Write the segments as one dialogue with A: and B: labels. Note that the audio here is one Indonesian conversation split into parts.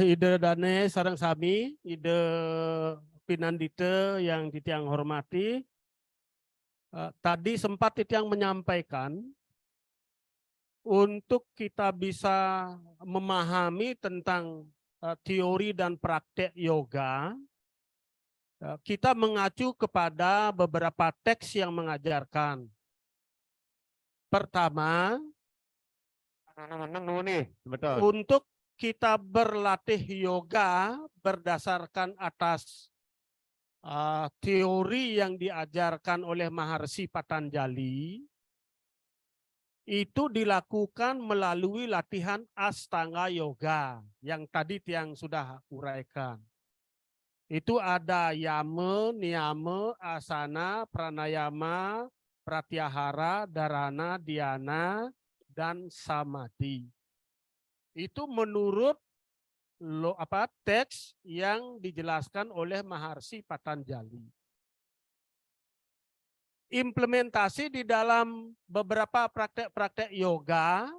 A: Ide Dane sareng sami, ide Pinandite yang titiang hormati, tadi sempat titiang menyampaikan untuk kita bisa memahami tentang teori dan praktek yoga, kita mengacu kepada beberapa teks yang mengajarkan. Pertama,
B: betul.
A: untuk kita berlatih yoga berdasarkan atas teori yang diajarkan oleh Maharsi Patanjali, itu dilakukan melalui latihan Astanga Yoga yang tadi Tiang sudah uraikan. Itu ada yama, niyama, asana, pranayama, pratyahara, dharana, dhyana, dan samadhi. Itu menurut teks yang dijelaskan oleh Maharsi Patanjali. Implementasi di dalam beberapa praktek-praktek yoga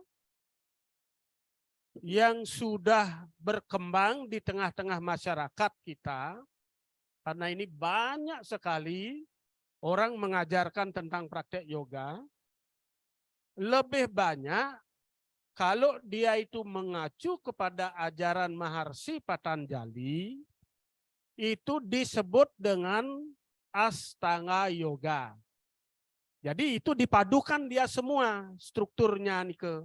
A: yang sudah berkembang di tengah-tengah masyarakat kita, karena ini banyak sekali orang mengajarkan tentang praktek yoga, lebih banyak kalau dia itu mengacu kepada ajaran Maharsi Patanjali, itu disebut dengan Astanga Yoga. Jadi itu dipadukan dia semua strukturnya nih ke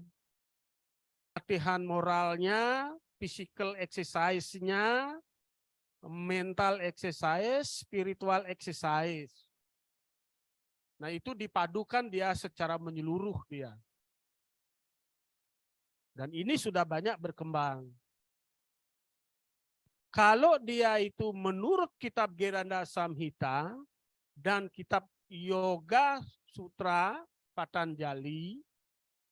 A: latihan moralnya, physical exercise-nya, mental exercise, spiritual exercise. Nah itu dipadukan dia secara menyeluruh dia. Dan ini sudah banyak berkembang. Kalau dia itu menurut kitab Geranda Samhita dan kitab Yoga Sutra Patanjali,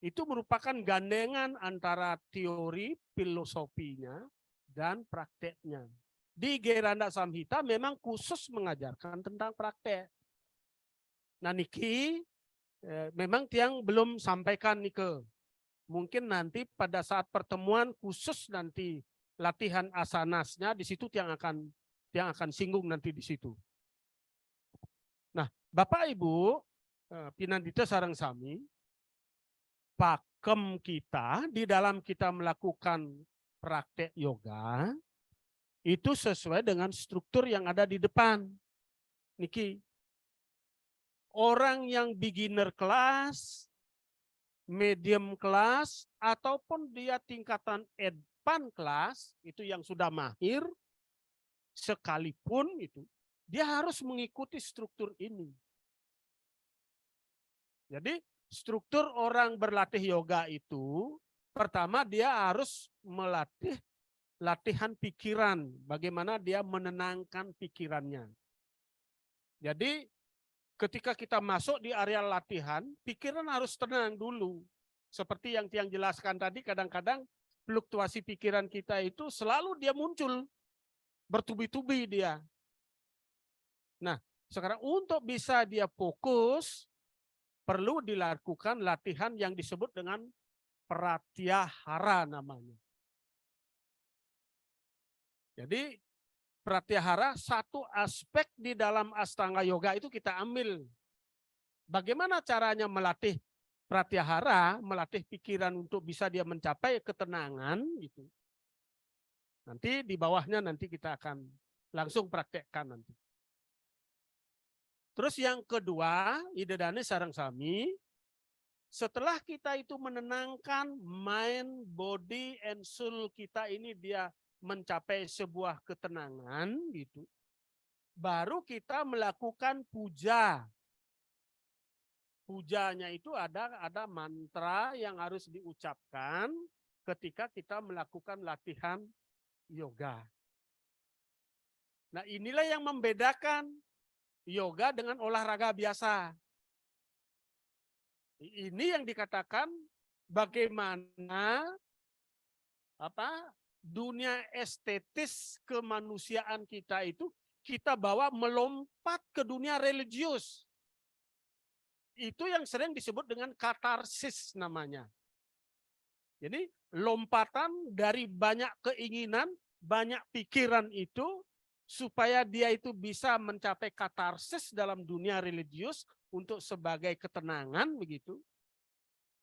A: itu merupakan gandengan antara teori filosofinya dan prakteknya. Di Geranda Samhita memang khusus mengajarkan tentang praktek. Nah niki memang Tiang belum sampaikan nike. Mungkin nanti pada saat pertemuan khusus nanti latihan asanasnya di situ Tiang akan singgung nanti di situ. Nah, Bapak Ibu, Pinandita sareng sami, pakem kita di dalam kita melakukan praktek yoga itu sesuai dengan struktur yang ada di depan. Niki, orang yang beginner kelas, medium kelas, ataupun dia tingkatan advance kelas, itu yang sudah mahir, sekalipun itu, dia harus mengikuti struktur ini. Jadi struktur orang berlatih yoga itu, pertama dia harus melatih latihan pikiran, bagaimana dia menenangkan pikirannya. Jadi ketika kita masuk di area latihan, pikiran harus tenang dulu. Seperti yang Tiang jelaskan tadi, kadang-kadang fluktuasi pikiran kita itu selalu dia muncul, bertubi-tubi dia. Nah, sekarang untuk bisa dia fokus, perlu dilakukan latihan yang disebut dengan pratyahara namanya. Jadi pratyahara satu aspek di dalam Astanga Yoga itu kita ambil. Bagaimana caranya melatih pratyahara, melatih pikiran untuk bisa dia mencapai ketenangan gitu. Nanti di bawahnya nanti kita akan langsung praktekkan nanti. Terus yang kedua, ide dane sarang sami, setelah kita itu menenangkan mind, body, and soul kita ini dia mencapai sebuah ketenangan gitu, baru kita melakukan puja. Pujanya itu ada mantra yang harus diucapkan ketika kita melakukan latihan yoga. Nah inilah yang membedakan yoga dengan olahraga biasa. Ini yang dikatakan bagaimana dunia estetis kemanusiaan kita itu kita bawa melompat ke dunia religius. Itu yang sering disebut dengan katarsis namanya. Jadi lompatan dari banyak keinginan, banyak pikiran itu supaya dia itu bisa mencapai katarsis dalam dunia religius untuk sebagai ketenangan begitu.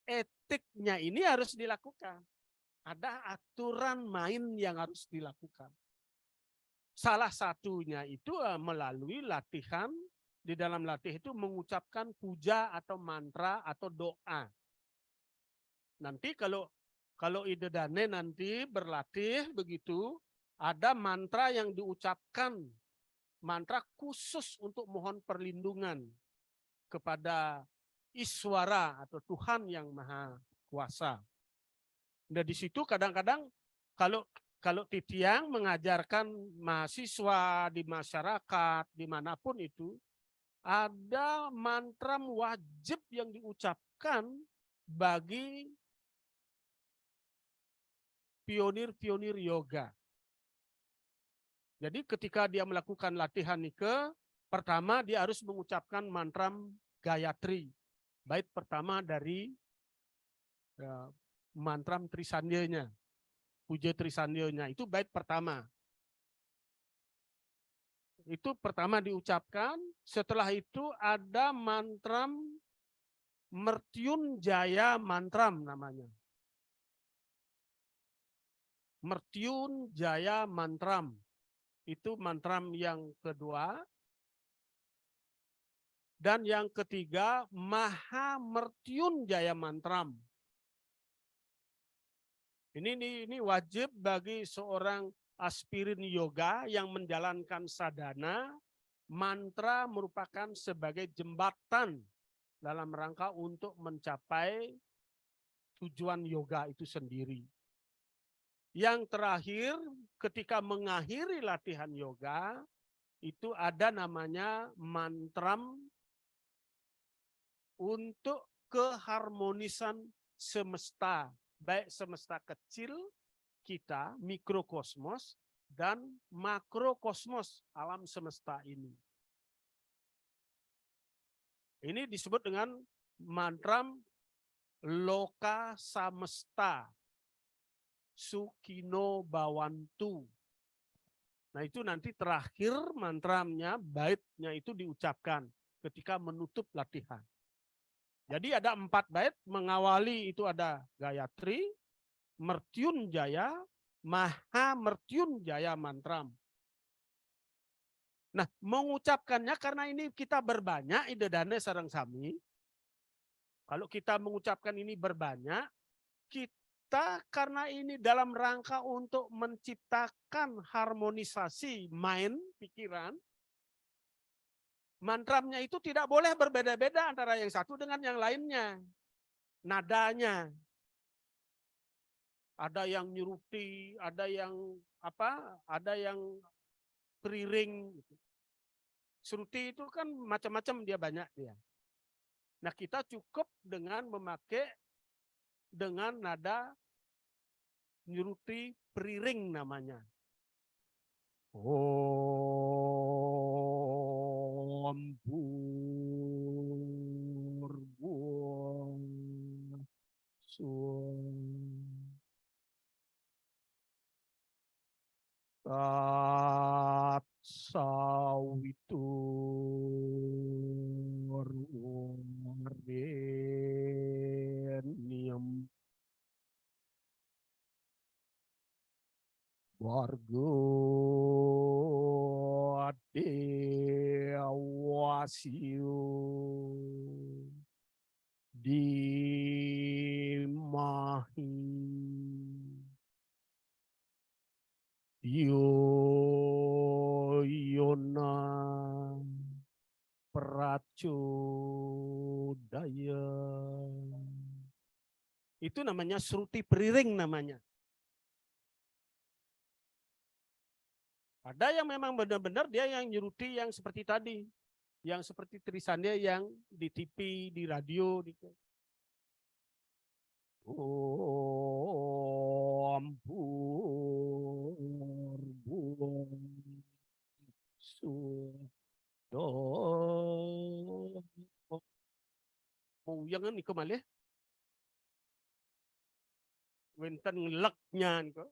A: Etiknya ini harus dilakukan. Ada aturan main yang harus dilakukan. Salah satunya itu melalui latihan, di dalam latihan itu mengucapkan puja atau mantra atau doa. Nanti kalau Ide Dane nanti berlatih begitu, ada mantra yang diucapkan, mantra khusus untuk mohon perlindungan kepada Iswara atau Tuhan yang Maha Kuasa. Nah di situ kadang-kadang kalau Titiang mengajarkan mahasiswa di masyarakat dimanapun itu, ada mantra wajib yang diucapkan bagi pionir-pionir yoga. Jadi ketika dia melakukan latihan Nike, pertama dia harus mengucapkan mantra Gayatri. Bait pertama dari mantra Trisandya-nya. Puja Trisandya-nya itu bait pertama. Itu pertama diucapkan, setelah itu ada mantra Mertyunjaya mantram namanya. Mertyunjaya mantram. Itu mantram yang kedua. Dan yang ketiga, Maha Mertyunjaya mantram. Ini wajib bagi seorang aspirin yoga yang menjalankan sadhana. Mantra merupakan sebagai jembatan dalam rangka untuk mencapai tujuan yoga itu sendiri. Yang terakhir, ketika mengakhiri latihan yoga, itu ada namanya mantram untuk keharmonisan semesta, baik semesta kecil kita, mikrokosmos, dan makrokosmos, alam semesta ini. Ini disebut dengan mantram Loka Samesta Sukino Bawantu. Nah itu nanti terakhir mantramnya, baitnya itu diucapkan ketika menutup latihan. Jadi ada 4 bait, mengawali itu ada Gayatri, Mertyunjaya, Maha Mertyunjaya mantram. Nah mengucapkannya karena ini kita berbanyak, Ide Dane sareng sami. Kalau kita mengucapkan ini berbanyak, kita karena ini dalam rangka untuk menciptakan harmonisasi mind, pikiran, mantramnya itu tidak boleh berbeda-beda antara yang satu dengan yang lainnya. Nadanya. Ada yang nyuruti, ada yang ada yang periring. Suruti itu kan macam-macam dia banyak dia. Nah kita cukup dengan memakai dengan nada nyuruti periring namanya. Om Purbuang Tat Sawitur Warenium Wargo Dewasio Dimahi Yoyona Pracodaya. Itu namanya Sruti Periring namanya. Ada yang memang benar-benar dia yang nyuruti yang seperti tadi. Yang seperti Trisandya yang di TV, di radio. Gitu. Om Purbuang Sudo. Oh, jangan nih kemana? wenten ngeleknya niko.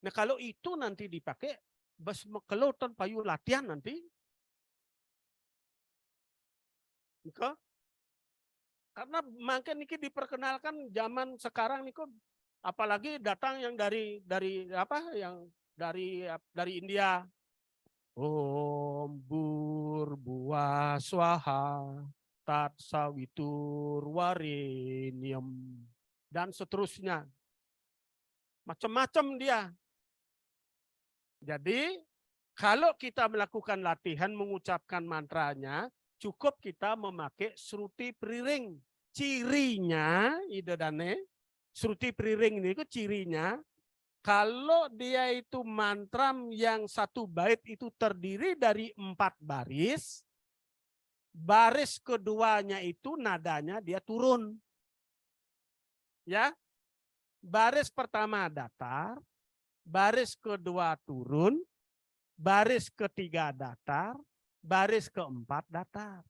A: Nah kalau itu nanti dipakai bas mekeloton payu latihan nanti. Niko. Karena makin niki diperkenalkan zaman sekarang niko, apalagi datang yang dari apa yang dari India. Om Burbuah Swaha Tat Sawitur Warenyam dan seterusnya. Macam-macam dia. Jadi kalau kita melakukan latihan mengucapkan mantranya, cukup kita memakai Sruti Priring. Cirinya, ide dane, Sruti Priring ini itu cirinya, kalau dia itu mantra yang satu bait itu terdiri dari 4 baris, baris keduanya itu nadanya dia turun. Ya, baris pertama datar, baris kedua turun, baris ketiga datar, baris keempat datar.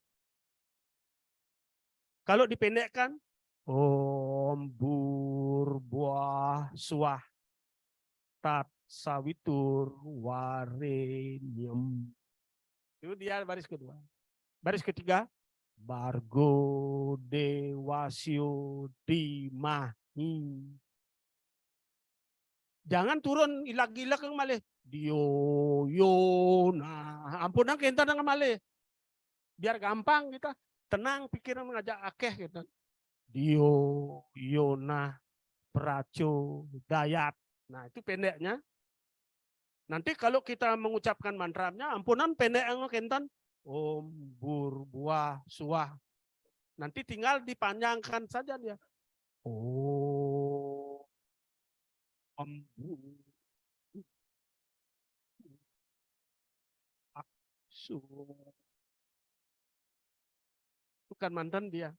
A: Kalau dipendekkan, Om Burbuah Swah Tat Sawitur Warenyam. Itu dia baris kedua. Baris ketiga, Bargo Dewasyo Dimahi. Jangan turun ilag-ilag yang malih. Dio yo nah, ampunan kita dengan malih. Biar gampang kita tenang pikiran mengajak akeh gitu. Dio Yona Praco Dayat. Nah itu pendeknya. Nanti kalau kita mengucapkan mantranya, ampunan pendek yang kentan. Om Burbuah Suah. Nanti tinggal dipanjangkan saja dia. Om Suah. Bukan mantan dia.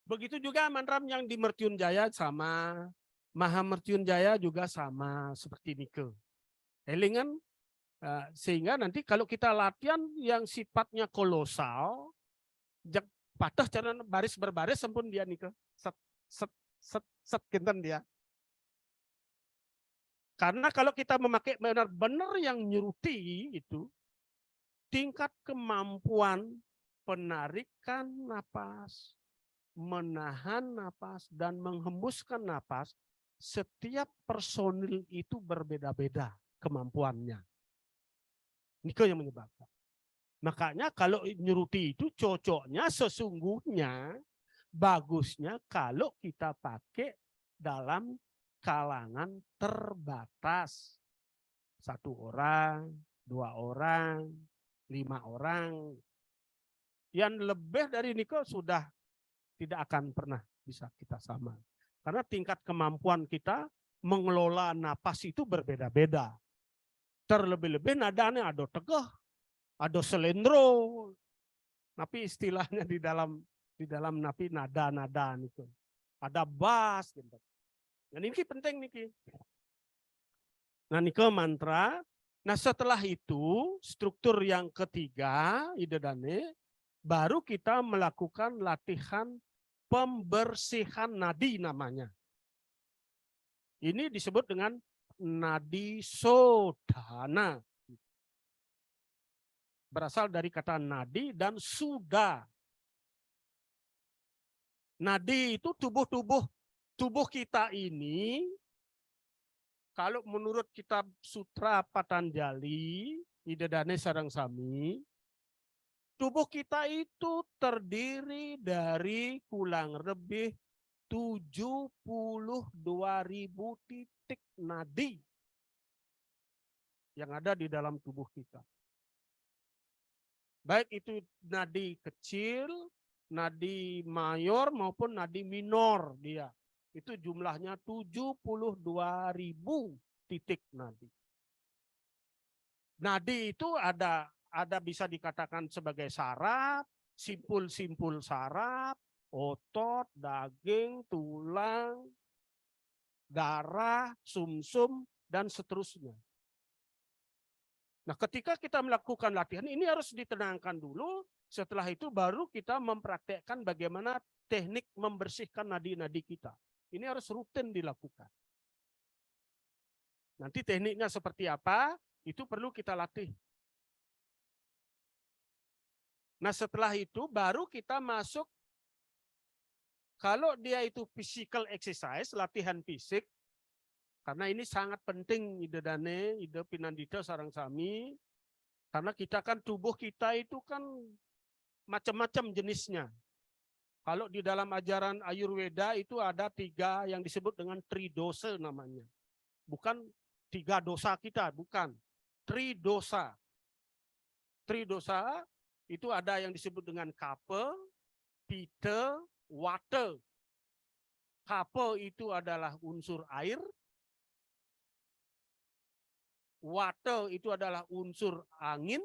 A: Begitu juga mantra yang di Mertyun Jaya sama, Maha Mertyun Jaya juga sama seperti Nike. Elingan sehingga nanti kalau kita latihan yang sifatnya kolosal, patah cara baris berbaris sempun dia Nike. Set set set set kinten dia. Karena kalau kita memakai benar-benar yang nyuruti itu, tingkat kemampuan penarikan napas, menahan napas dan menghembuskan napas, setiap personil itu berbeda-beda kemampuannya. Ini yang menyebabkan. Makanya kalau nyuruti itu cocoknya sesungguhnya bagusnya kalau kita pakai dalam kalangan terbatas. 1 orang, 2 orang, 5 orang. Yang lebih dari Niko sudah tidak akan pernah bisa kita sama. Karena tingkat kemampuan kita mengelola napas itu berbeda-beda. Terlebih-lebih nadanya ada tegah, ada selendro. Tapi istilahnya di dalam napi nada-nada itu. Ada bass gitu. Dan ini penting nih. Nah, ini mantra. Nah, setelah itu struktur yang ketiga, ide dane, baru kita melakukan latihan pembersihan nadi namanya. Ini disebut dengan nadi sodhana. Berasal dari kata nadi dan suda. Nadi itu tubuh kita ini, kalau menurut kitab Sutra Patanjali, Ida Dane Sarang Sami, tubuh kita itu terdiri dari kurang lebih 72.000 titik nadi yang ada di dalam tubuh kita. Baik itu nadi kecil, nadi mayor maupun nadi minor dia. Itu jumlahnya 72.000 titik nadi. Nadi itu ada bisa dikatakan sebagai saraf, simpul-simpul saraf, otot, daging, tulang, darah, sumsum, dan seterusnya. Nah, ketika kita melakukan latihan, ini harus ditenangkan dulu, Setelah itu baru kita mempraktekkan bagaimana teknik membersihkan nadi-nadi kita. Ini harus rutin dilakukan. Nanti tekniknya seperti apa, itu perlu kita latih. Nah setelah itu baru kita masuk, kalau dia itu physical exercise, latihan fisik, karena ini sangat penting ide Dane, ide Pinandita sarang sami, karena kita kan tubuh kita itu kan macam-macam jenisnya. Kalau di dalam ajaran Ayurveda itu ada 3 yang disebut dengan tridosa namanya. Bukan 3 dosa kita, bukan. Tridosa. Tridosa itu ada yang disebut dengan kapha, pitta, vata. Kapha itu adalah unsur air. Vata itu adalah unsur angin.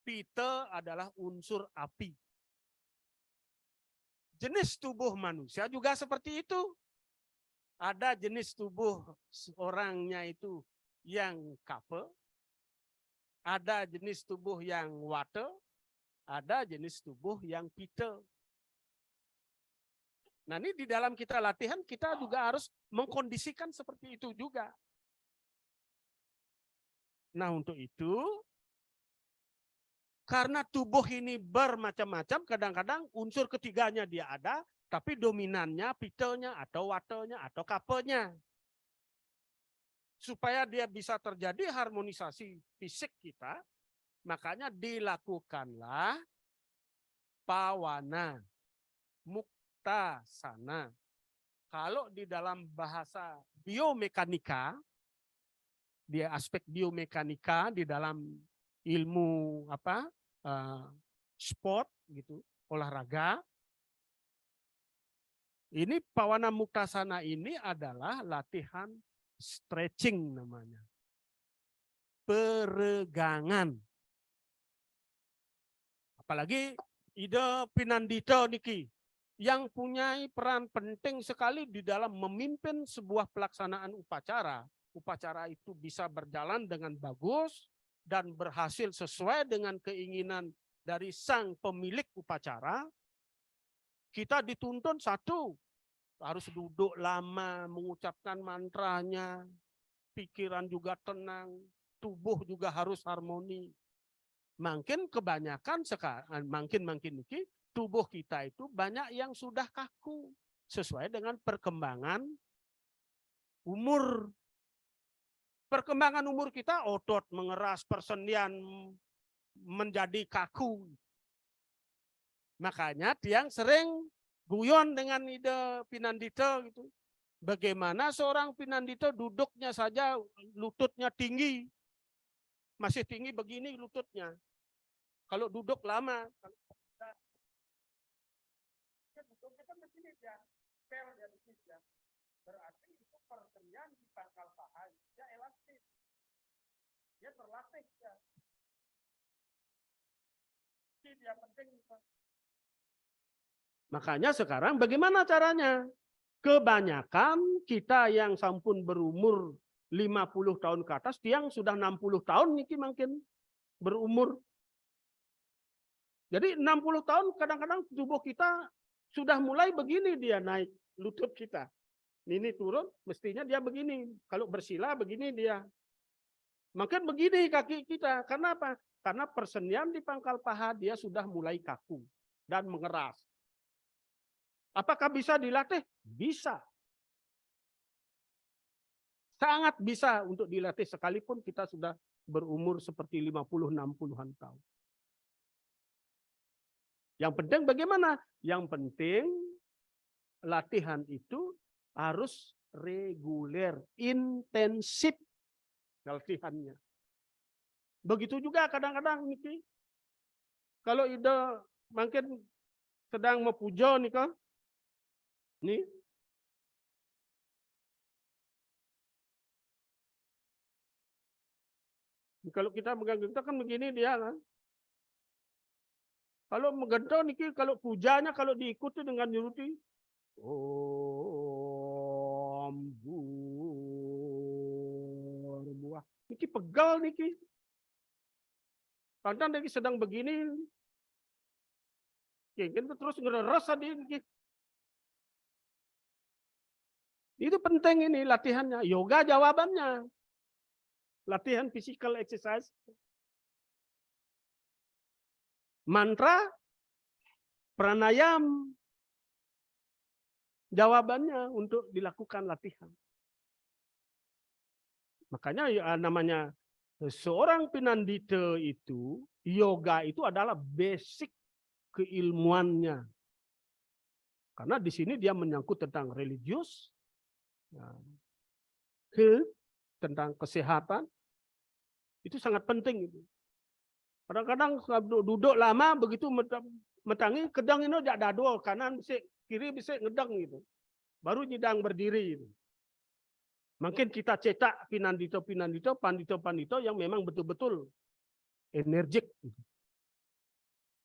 A: Pitta adalah unsur api. Jenis tubuh manusia juga seperti itu. Ada jenis tubuh orangnya itu yang kapha, ada jenis tubuh yang vata, ada jenis tubuh yang pitta. Nah ini di dalam kita latihan kita juga harus mengkondisikan seperti itu juga. Nah untuk itu, karena tubuh ini bermacam-macam, kadang-kadang unsur ketiganya dia ada, tapi dominannya pittanya atau vatanya atau kaphanya. Supaya dia bisa terjadi harmonisasi fisik kita, makanya dilakukanlah pawana, muktasana. Kalau di dalam bahasa biomekanika, di aspek biomekanika di dalam ilmu sport gitu, olahraga. Ini pawana muktasana ini adalah latihan stretching namanya. Peregangan. Apalagi ide Pinandita niki yang punya peran penting sekali di dalam memimpin sebuah pelaksanaan upacara. Upacara itu bisa berjalan dengan bagus dan berhasil sesuai dengan keinginan dari sang pemilik upacara. Kita dituntun satu, harus duduk lama mengucapkan mantranya, pikiran juga tenang, tubuh juga harus harmoni. Makin kebanyakan sekarang, makin ini tubuh kita itu banyak yang sudah kaku sesuai dengan perkembangan umur. Perkembangan umur kita otot mengeras, persendian menjadi kaku. Makanya tiang sering guyon dengan ide Pinandita gitu. Bagaimana seorang Pinandita duduknya saja lututnya tinggi. Masih tinggi begini lututnya. Kalau duduk lama. Berarti itu persendian di pangkal paha. Dia elastis. Dia terlatih. Dia penting. Makanya sekarang bagaimana caranya? Kebanyakan kita yang sampun berumur 50 tahun ke atas, tiang sudah 60 tahun niki makin berumur. Jadi 60 tahun kadang-kadang tubuh kita sudah mulai begini dia naik lutut kita. Ini turun, mestinya dia begini. Kalau bersila begini dia. Makin begini kaki kita. Karena apa? Karena persendian di pangkal paha dia sudah mulai kaku dan mengeras. Apakah bisa dilatih? Bisa. Sangat bisa untuk dilatih sekalipun kita sudah berumur seperti 50-60-an tahun. Yang penting bagaimana? Yang penting latihan itu harus reguler, intensif latihannya. Begitu juga kadang-kadang Niki. Kalau Ida mungkin sedang mepuja nih kan. Nih. Kalau kita megang kita kan begini dia kan. Kalau menggento Niki, kalau pujanya kalau diikuti dengan nyuruti. Om Burbuah. Niki pegal Niki. Kadang lagi sedang begini, terus ngeres tadi. Itu penting ini latihannya. Yoga jawabannya. Latihan physical exercise. Mantra, pranayam. Jawabannya untuk dilakukan latihan. Makanya namanya seorang pinandita itu, yoga itu adalah basic keilmuannya. Karena di sini dia menyangkut tentang religius, tentang kesehatan, itu sangat penting. Kadang-kadang duduk lama begitu metangi, kedang ini jak dado, kanan bisa, kiri bisa ngedang gitu. Baru nyidang berdiri. Gitu. Mungkin kita cetak pinandito-pinandito, pandito-pandito yang memang betul-betul energik.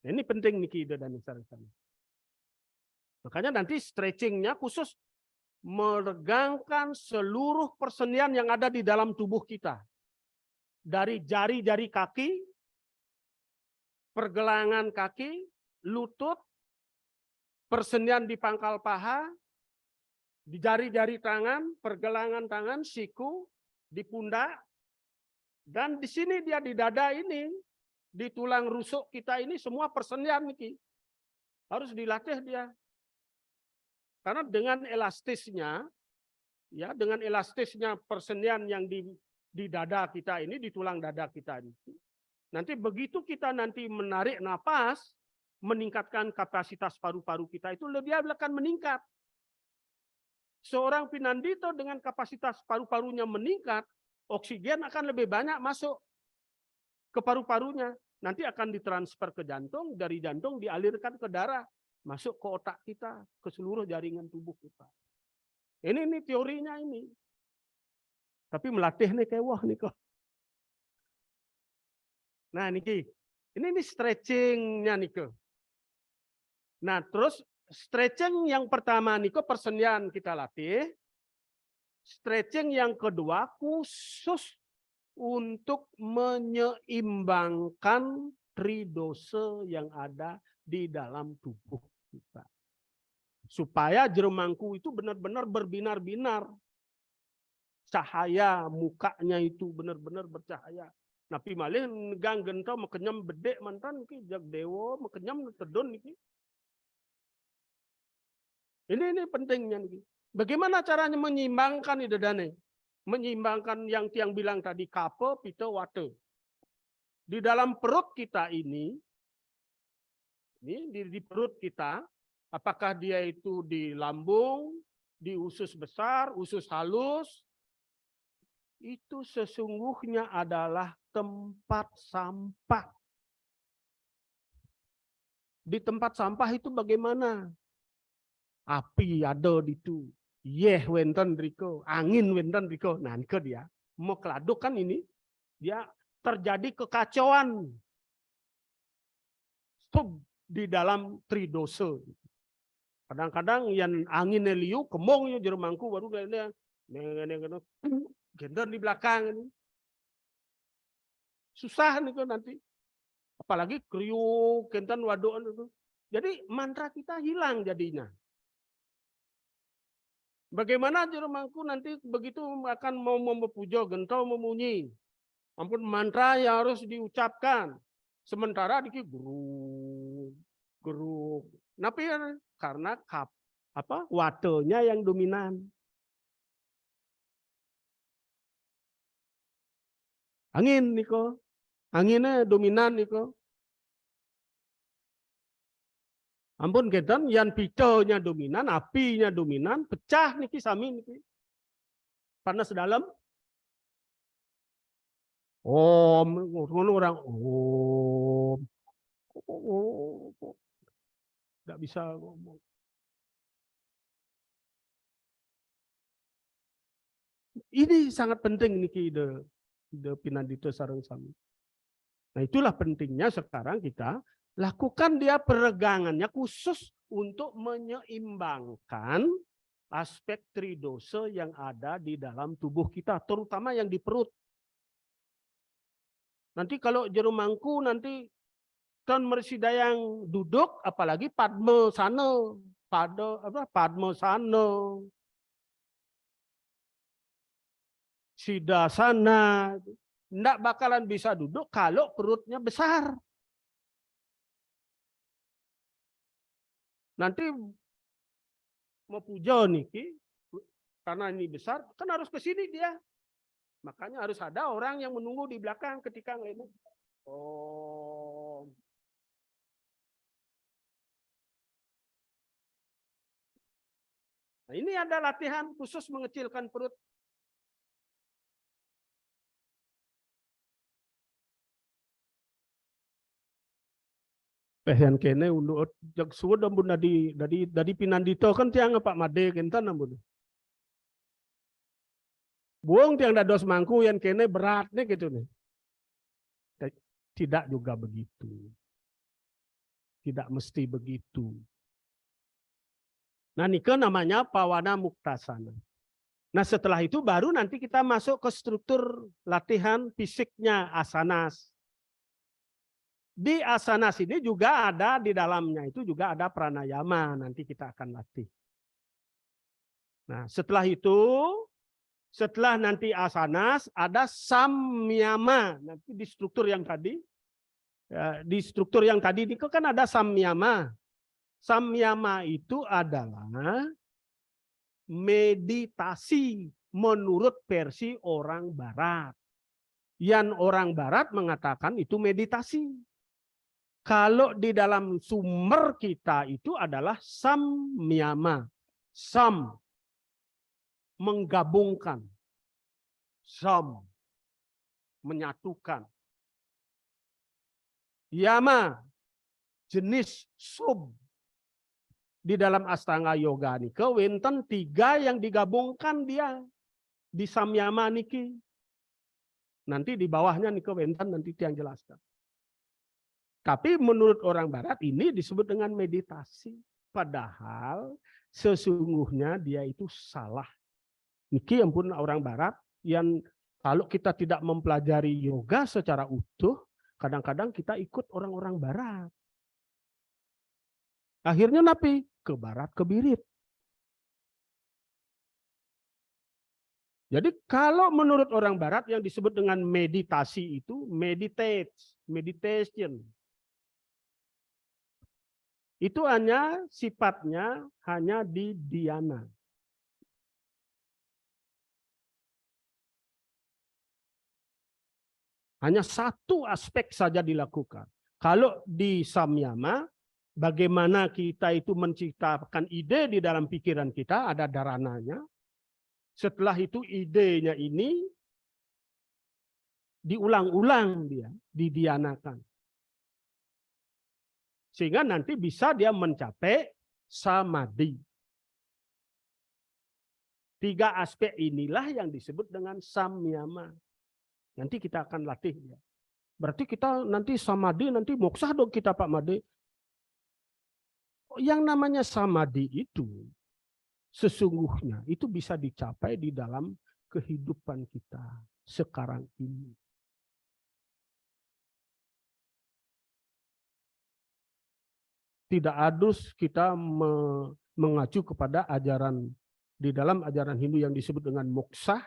A: Nah, ini penting nih ide dan saran. Makanya nanti stretchingnya khusus meregangkan seluruh persendian yang ada di dalam tubuh kita. Dari jari-jari kaki, pergelangan kaki, lutut, persendian di pangkal paha, di jari-jari tangan, pergelangan tangan, siku, di pundak, dan di sini dia di dada ini, di tulang rusuk kita ini semua persendian nih. Harus dilatih dia. Karena dengan elastisnya, ya dengan elastisnya persendian yang di dada kita ini, di tulang dada kita ini, nanti begitu kita nanti menarik napas, meningkatkan kapasitas paru-paru kita itu dia akan meningkat. Seorang pinandito dengan kapasitas paru-parunya meningkat, oksigen akan lebih banyak masuk ke paru-parunya. Nanti akan ditransfer ke jantung, dari jantung dialirkan ke darah, masuk ke otak kita, ke seluruh jaringan tubuh kita. Ini teorinya ini. Tapi melatih nih kayak wah nih kok. Nah niki, ini stretchingnya nih kok. Nah terus stretching yang pertama nih kok persendian kita latih. Stretching yang kedua khusus untuk menyeimbangkan tridose yang ada di dalam tubuh kita. Supaya jeremangku itu benar-benar berbinar-binar. Cahaya mukanya itu benar-benar bercahaya. Napi malih negang gentau mekenyam bedek mantan ki jag dewo mekenyam tedon niki. Ini pentingnya niki. Bagaimana caranya menyeimbangkan itu dane? Menyeimbangkan yang tiang bilang tadi kape, pite, wate. Di dalam perut kita ini di perut kita, apakah dia itu di lambung, di usus besar, usus halus, itu sesungguhnya adalah tempat sampah. Di tempat sampah itu bagaimana? Api ada di itu. Wenten riko, angin wenten riko. Nah, dia mau keladuk kan ini, dia terjadi kekacauan di dalam tridose. Kadang-kadang yang angin liu, kemongnya jeremangku baru kayaknya gender di belakang ini. Susah nih kan nanti. Apalagi kriuk, kentan waduan itu. Jadi mantra kita hilang jadinya. Bagaimana jeremangku nanti begitu akan mau memuja gentau memunyi. Ampun mantra yang harus diucapkan. Sementara dikit geruk. Tapi karena watenya yang dominan. Angin niko. Anginnya dominan niko. Ampun kedan yang pitonya dominan, apinya dominan, pecah niki sami niki. Panas dalam. Orang nggak bisa ngomong. Ini sangat penting niki ide pinandito sareng sami. Nah itulah pentingnya sekarang kita lakukan dia peregangannya khusus untuk menyeimbangkan aspek tridose yang ada di dalam tubuh kita, terutama yang di perut. Nanti kalau jero mangku nanti ton mersidayang duduk, apalagi padme sano, padme sano, sidasana, ndak bakalan bisa duduk kalau perutnya besar. Nanti mau puja niki, karena ini besar, kan harus ke sini dia. Makanya harus ada orang yang menunggu di belakang ketika ngelihat. Oh. Nah, ini ada latihan khusus mengecilkan perut. Yang kene untuk jak suwed ampun dari pinandito kan tiang Pak Made kentan ampun. Buang tiang dados mangku yang kene berat nih gitu nih. Tidak juga begitu. Tidak mesti begitu. Nah, nike namanya pawana muktasana. Nah, setelah itu baru nanti kita masuk ke struktur latihan fisiknya asanas. Di asanas ini juga ada di dalamnya itu juga ada pranayama, nanti kita akan latih. Nah, setelah itu, setelah nanti asanas ada samyama. Nanti di struktur yang tadi, di struktur yang tadi itu kan ada samyama. Samyama itu adalah meditasi menurut versi orang Barat. Yang orang Barat mengatakan itu meditasi. Kalau di dalam sumber kita itu adalah samyama. Sam, menggabungkan. Sam, menyatukan. Yama, jenis sub. Di dalam Astanga Yoga niki wenten 3 yang digabungkan dia di samyama niki. Nanti di bawahnya niki wenten nanti yang jelaskan. Tapi menurut orang Barat ini disebut dengan meditasi. Padahal sesungguhnya dia itu salah. Niki ampun orang Barat yang kalau kita tidak mempelajari yoga secara utuh, kadang-kadang kita ikut orang-orang Barat. Akhirnya napi ke Barat kebirit. Jadi kalau menurut orang Barat yang disebut dengan meditasi itu meditation. Itu hanya sifatnya hanya di dhyana. Hanya satu aspek saja dilakukan. Kalau di samyama, bagaimana kita itu menciptakan ide di dalam pikiran kita, ada dharananya. Setelah itu idenya ini diulang-ulang dia, didhyanakan. Sehingga nanti bisa dia mencapai samadhi. 3 aspek inilah yang disebut dengan samyama. Nanti kita akan latih dia. Berarti kita nanti samadhi, nanti moksha dong kita Pak Made. Yang namanya samadhi itu sesungguhnya itu bisa dicapai di dalam kehidupan kita sekarang ini. Tidak harus kita mengacu kepada ajaran di dalam ajaran Hindu yang disebut dengan moksha,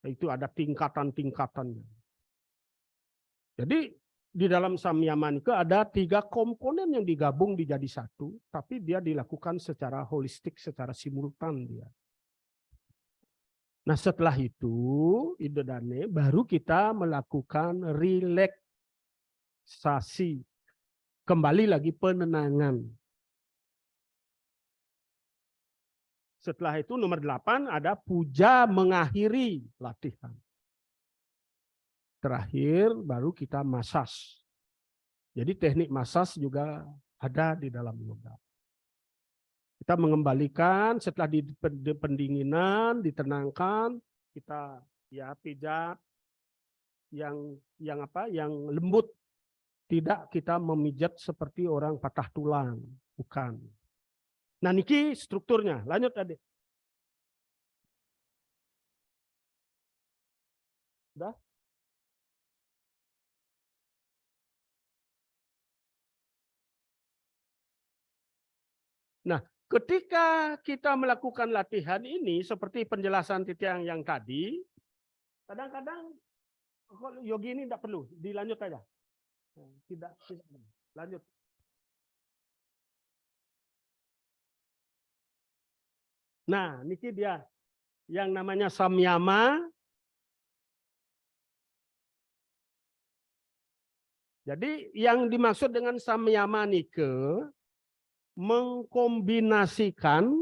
A: itu ada tingkatan-tingkatannya. Jadi di dalam samyama itu ada 3 komponen yang digabung dijadi satu, tapi dia dilakukan secara holistik, secara simultan dia. Nah setelah itu, idodane baru kita melakukan relaksasi. Kembali lagi penenangan. Setelah itu nomor 8 ada puja mengakhiri latihan. Terakhir baru kita masas. Jadi teknik masas juga ada di dalam yoga. Kita mengembalikan setelah di pendinginan, ditenangkan, kita ya pijat yang lembut. Tidak kita memijat seperti orang patah tulang, bukan. Nah, niki strukturnya. Lanjut adik. Udah? Nah, ketika kita melakukan latihan ini, seperti penjelasan Titiang yang tadi, kadang-kadang yogi ini tidak perlu, dilanjut aja. Tidak lanjut. Nah, ini dia yang namanya samyama. Jadi yang dimaksud dengan samyama nike mengkombinasikan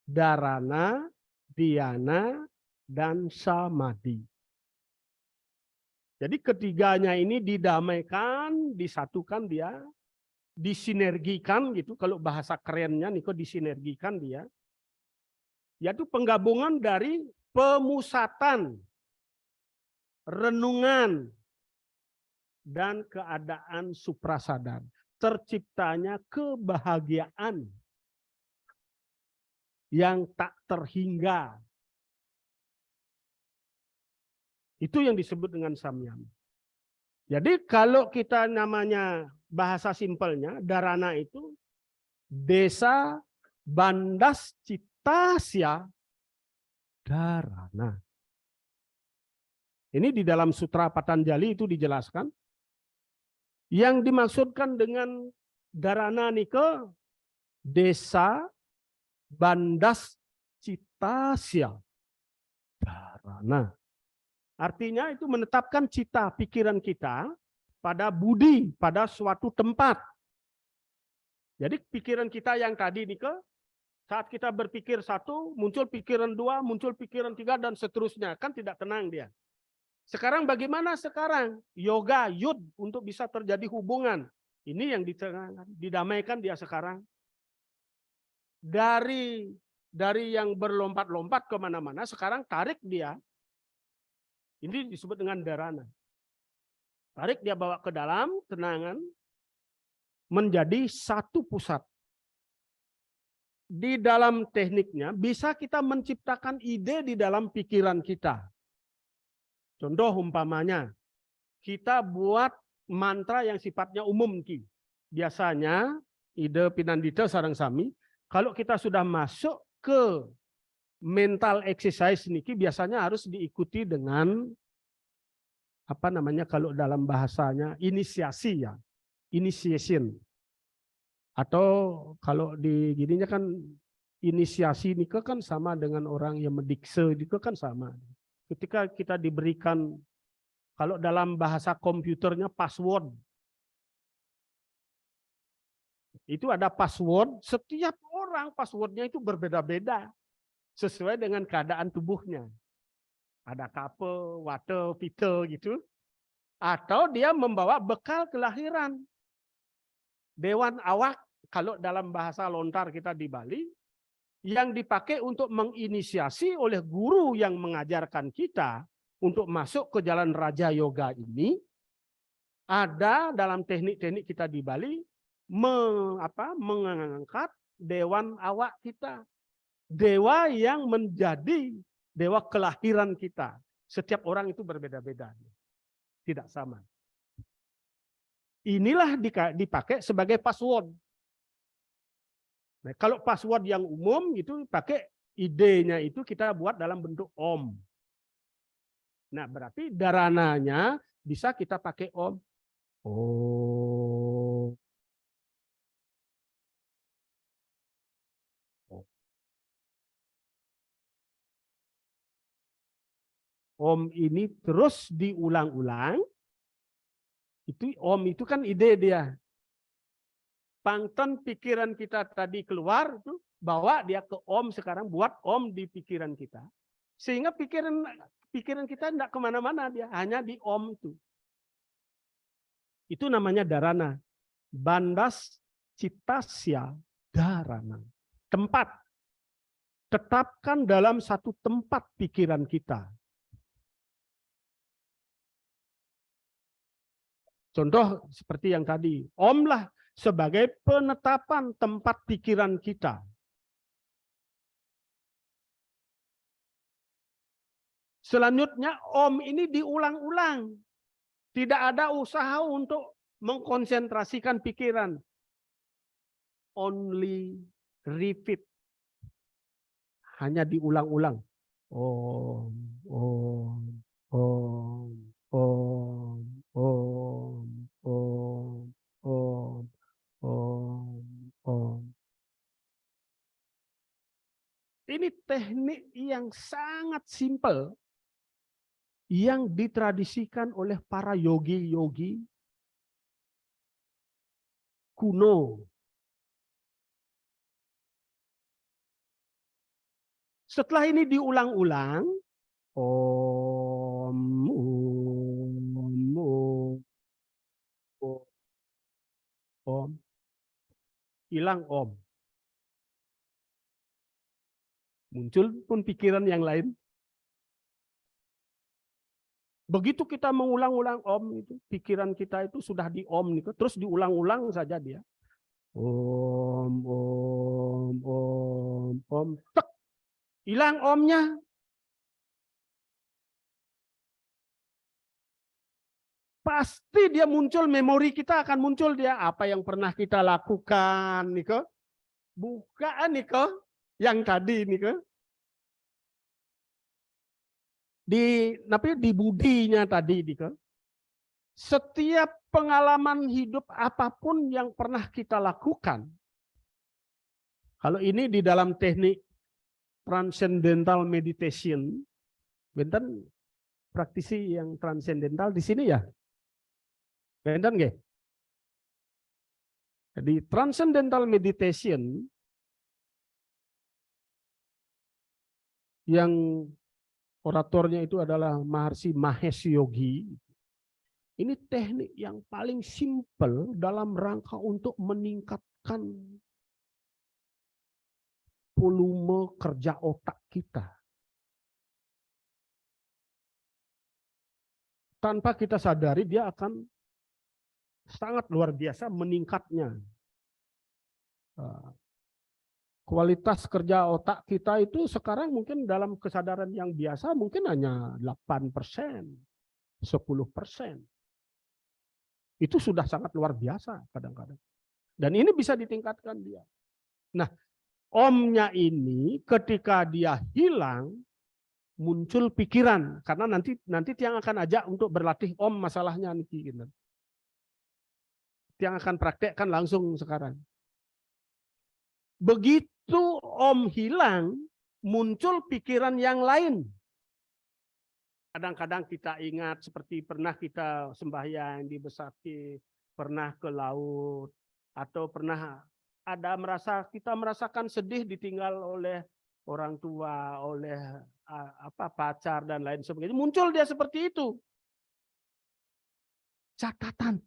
A: dharana, dhyana, dan samadhi. Jadi ketiganya ini didamaikan, disatukan dia, disinergikan gitu. Kalau bahasa kerennya niko disinergikan dia. Yaitu penggabungan dari pemusatan, renungan, dan keadaan suprasadar. Terciptanya kebahagiaan yang tak terhingga. Itu yang disebut dengan samyama. Jadi kalau kita namanya bahasa simpelnya, dharana itu desa bandas citasya dharana. Ini di dalam Sutra Patanjali itu dijelaskan. Yang dimaksudkan dengan dharana nike desa bandas citasya dharana. Artinya itu menetapkan cita pikiran kita pada budi, pada suatu tempat. Jadi pikiran kita yang tadi nike saat kita berpikir satu, muncul pikiran dua, muncul pikiran tiga, dan seterusnya. Kan tidak tenang dia. Sekarang bagaimana sekarang? Yoga, yud, untuk bisa terjadi hubungan. Ini yang didamaikan dia sekarang. Dari yang berlompat-lompat kemana-mana, sekarang tarik dia. Ini disebut dengan dharana. Tarik dia bawa ke dalam, tenangan, menjadi satu pusat. Di dalam tekniknya, bisa kita menciptakan ide di dalam pikiran kita. Contoh umpamanya, kita buat mantra yang sifatnya umum. Biasanya, ide Pinandita sareng sami, kalau kita sudah masuk ke mental exercise niki, biasanya harus diikuti dengan apa namanya kalau dalam bahasanya inisiasi ya, initiation. Atau kalau di gininya kan inisiasi niki kan sama dengan orang yang mendikse, itu kan sama. Ketika kita diberikan, kalau dalam bahasa komputernya password, itu ada password, setiap orang passwordnya itu berbeda-beda, sesuai dengan keadaan tubuhnya. Ada kape, wate, pite gitu. Atau dia membawa bekal kelahiran. Dewan awak, kalau dalam bahasa lontar kita di Bali, yang dipakai untuk menginisiasi oleh guru yang mengajarkan kita untuk masuk ke jalan Raja Yoga ini, ada dalam teknik-teknik kita di Bali mengangkat dewan awak kita, dewa yang menjadi dewa kelahiran kita. Setiap orang itu berbeda-beda, tidak sama. Inilah dipakai sebagai password. Nah, kalau password yang umum itu pakai idenya itu kita buat dalam bentuk om. Nah, berarti dharananya bisa kita pakai om. Oh. Om ini terus diulang-ulang. Itu om itu kan ide dia. Pangton pikiran kita tadi keluar itu bawa dia ke om, sekarang buat om di pikiran kita. Sehingga pikiran kita tidak kemana-mana, dia hanya di om itu. Itu namanya dharana. Bandas citasya dharana. Tempat. Tetapkan dalam satu tempat pikiran kita. Contoh seperti yang tadi. Om lah sebagai penetapan tempat pikiran kita. Selanjutnya om ini diulang-ulang. Tidak ada usaha untuk mengkonsentrasikan pikiran. Only repeat. Hanya diulang-ulang. Om, om, om, om, om, om, om, om, om. Ini teknik yang sangat simpel yang ditradisikan oleh para yogi-yogi kuno. Setelah ini diulang-ulang, om, om, hilang om. Muncul pun pikiran yang lain. Begitu kita mengulang-ulang om itu, pikiran kita itu sudah di om itu, terus diulang-ulang saja dia. Om, om, om, om, tek. Hilang omnya. Pasti dia muncul, memori kita akan muncul dia apa yang pernah kita lakukan, Niko. Bukan, Niko, yang tadi, Niko. Di budinya tadi, Niko. Setiap pengalaman hidup apapun yang pernah kita lakukan. Kalau ini di dalam teknik transcendental meditation, benten praktisi yang transcendental di sini ya. Benten nggih? Jadi transcendental meditation yang oratornya itu adalah Maharshi Mahesh Yogi. Ini teknik yang paling simpel dalam rangka untuk meningkatkan volume kerja otak kita. Tanpa kita sadari dia akan sangat luar biasa meningkatnya. Kualitas kerja otak kita itu sekarang mungkin dalam kesadaran yang biasa mungkin hanya 8%, 10%. Itu sudah sangat luar biasa kadang-kadang. Dan ini bisa ditingkatkan dia. Nah, omnya ini ketika dia hilang, muncul pikiran. Karena nanti Tiang akan ajak untuk berlatih om masalahnya. Tiang akan praktekkan langsung sekarang. Begitu om hilang, muncul pikiran yang lain. Kadang-kadang kita ingat seperti pernah kita sembahyang di Besaki, pernah ke laut, atau pernah kita merasakan sedih ditinggal oleh orang tua, oleh pacar dan lain sebagainya. Muncul dia seperti itu. Catatan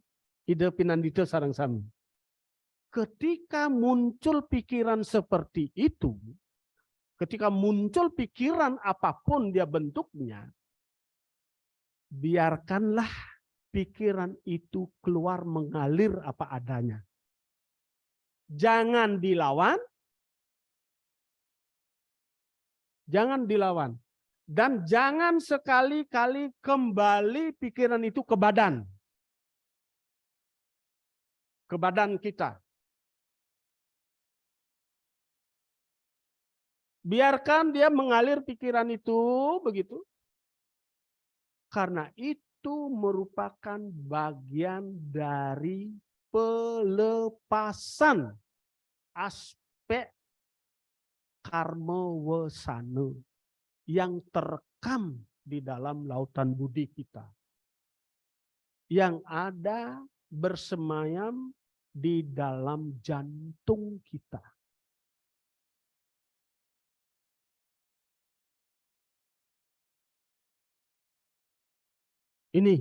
A: ide pinandito sareng sami. Ketika muncul pikiran seperti itu, ketika muncul pikiran apapun dia bentuknya, biarkanlah pikiran itu keluar mengalir apa adanya. Jangan dilawan, dan jangan sekali-kali kembali pikiran itu ke badan kita. Biarkan dia mengalir pikiran itu begitu. Karena itu merupakan bagian dari pelepasan aspek karma wasana yang terekam di dalam lautan budi kita. Yang ada bersemayam di dalam jantung kita. Ini.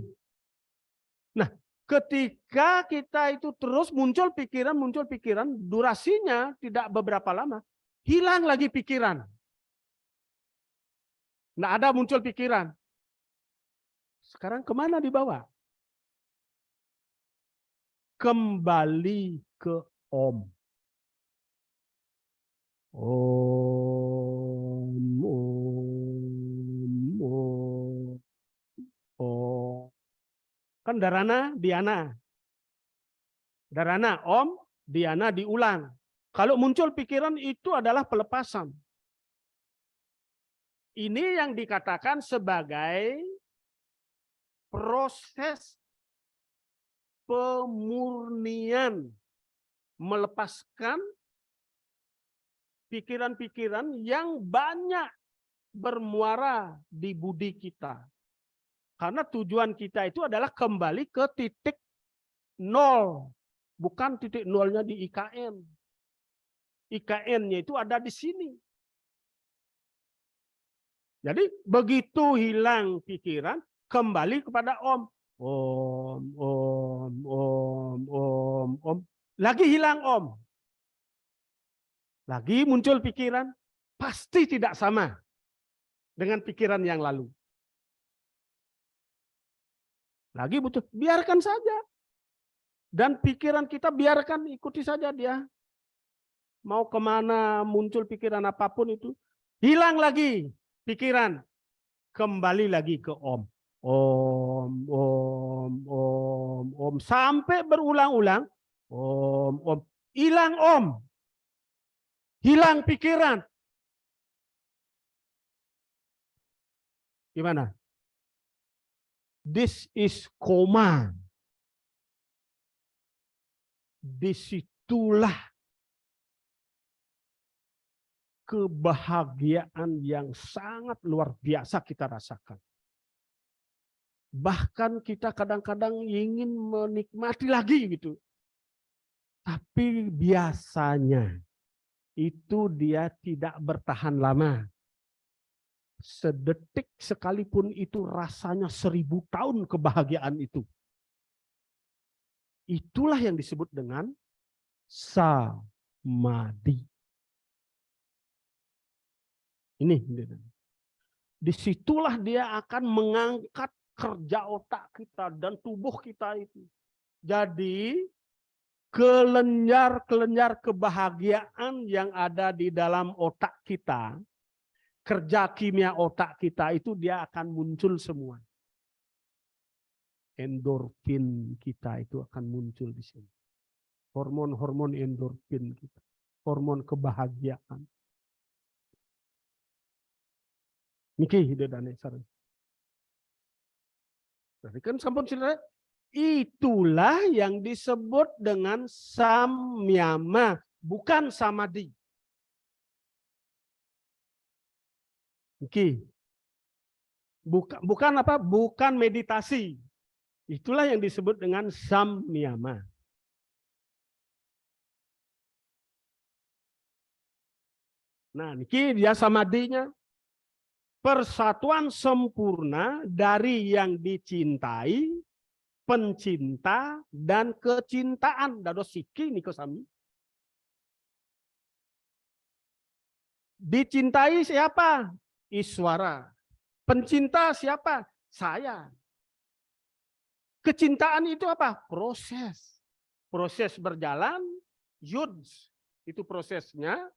A: Nah, ketika kita itu terus muncul pikiran, durasinya tidak beberapa lama, hilang lagi pikiran. Nah, ada muncul pikiran. Sekarang kemana dibawa? Kembali ke Om. Om, Om, Om. Oh, kan Dharana, Dhyana. Dharana, Om, Dhyana diulang. Kalau muncul pikiran itu adalah pelepasan. Ini yang dikatakan sebagai proses pemurnian, melepaskan pikiran-pikiran yang banyak bermuara di budi kita. Karena tujuan kita itu adalah kembali ke titik nol, bukan titik nolnya di IKN. IKN-nya itu ada di sini. Jadi begitu hilang pikiran, kembali kepada Om. Om, Om, Om, Om, Om. Lagi hilang Om. Lagi muncul pikiran, pasti tidak sama dengan pikiran yang lalu. Lagi butuh, biarkan saja. Dan pikiran kita biarkan ikuti saja dia. Mau kemana muncul pikiran apapun itu. Hilang lagi pikiran. Kembali lagi ke Om. Om, Om, Om, Om. Sampai berulang-ulang. Om, Om. Hilang Om. Hilang pikiran. Gimana? This is koma. Disitulah kebahagiaan yang sangat luar biasa kita rasakan. Bahkan kita kadang-kadang ingin menikmati lagi gitu. Tapi biasanya itu dia tidak bertahan lama. Sedetik sekalipun itu rasanya 1000 tahun kebahagiaan itu. Itulah yang disebut dengan samadhi. Ini. Disitulah dia akan mengangkat kerja otak kita dan tubuh kita itu. Jadi kelenjar-kelenjar kebahagiaan yang ada di dalam otak kita, kerja kimia otak kita itu dia akan muncul semua. Endorfin kita itu akan muncul di sini. Hormon-hormon endorfin kita, hormon kebahagiaan. Niki dedane sareng. Berarti kan sampun sila, itulah yang disebut dengan samyama, bukan samadhi. Niki. Bukan apa? Bukan meditasi. Itulah yang disebut dengan samyama. Nah, niki dia samadhinya. Persatuan sempurna dari yang dicintai, pencinta, dan kecintaan. Dados siki niko sami. Dicintai siapa? Iswara. Pencinta siapa? Saya. Kecintaan itu apa? Proses. Proses berjalan, yuds. Itu prosesnya.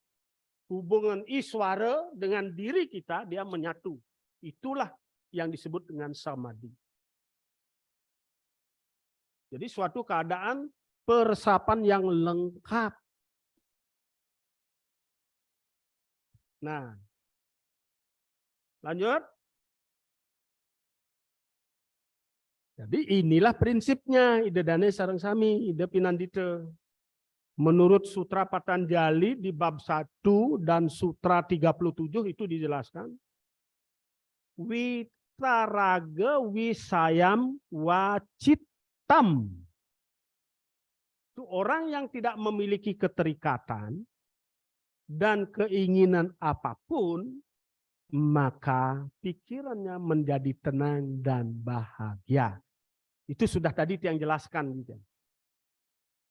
A: Hubungan Iswara dengan diri kita, dia menyatu. Itulah yang disebut dengan samadhi. Jadi suatu keadaan peresapan yang lengkap. Nah, lanjut. Jadi inilah prinsipnya ide dane sareng sami, ide pinandite. Menurut Sutra Patanjali di bab 1 dan Sutra 37 itu dijelaskan. Witaraga wisayam wacitam. Itu orang yang tidak memiliki keterikatan dan keinginan apapun, maka pikirannya menjadi tenang dan bahagia. Itu sudah tadi yang jelaskan.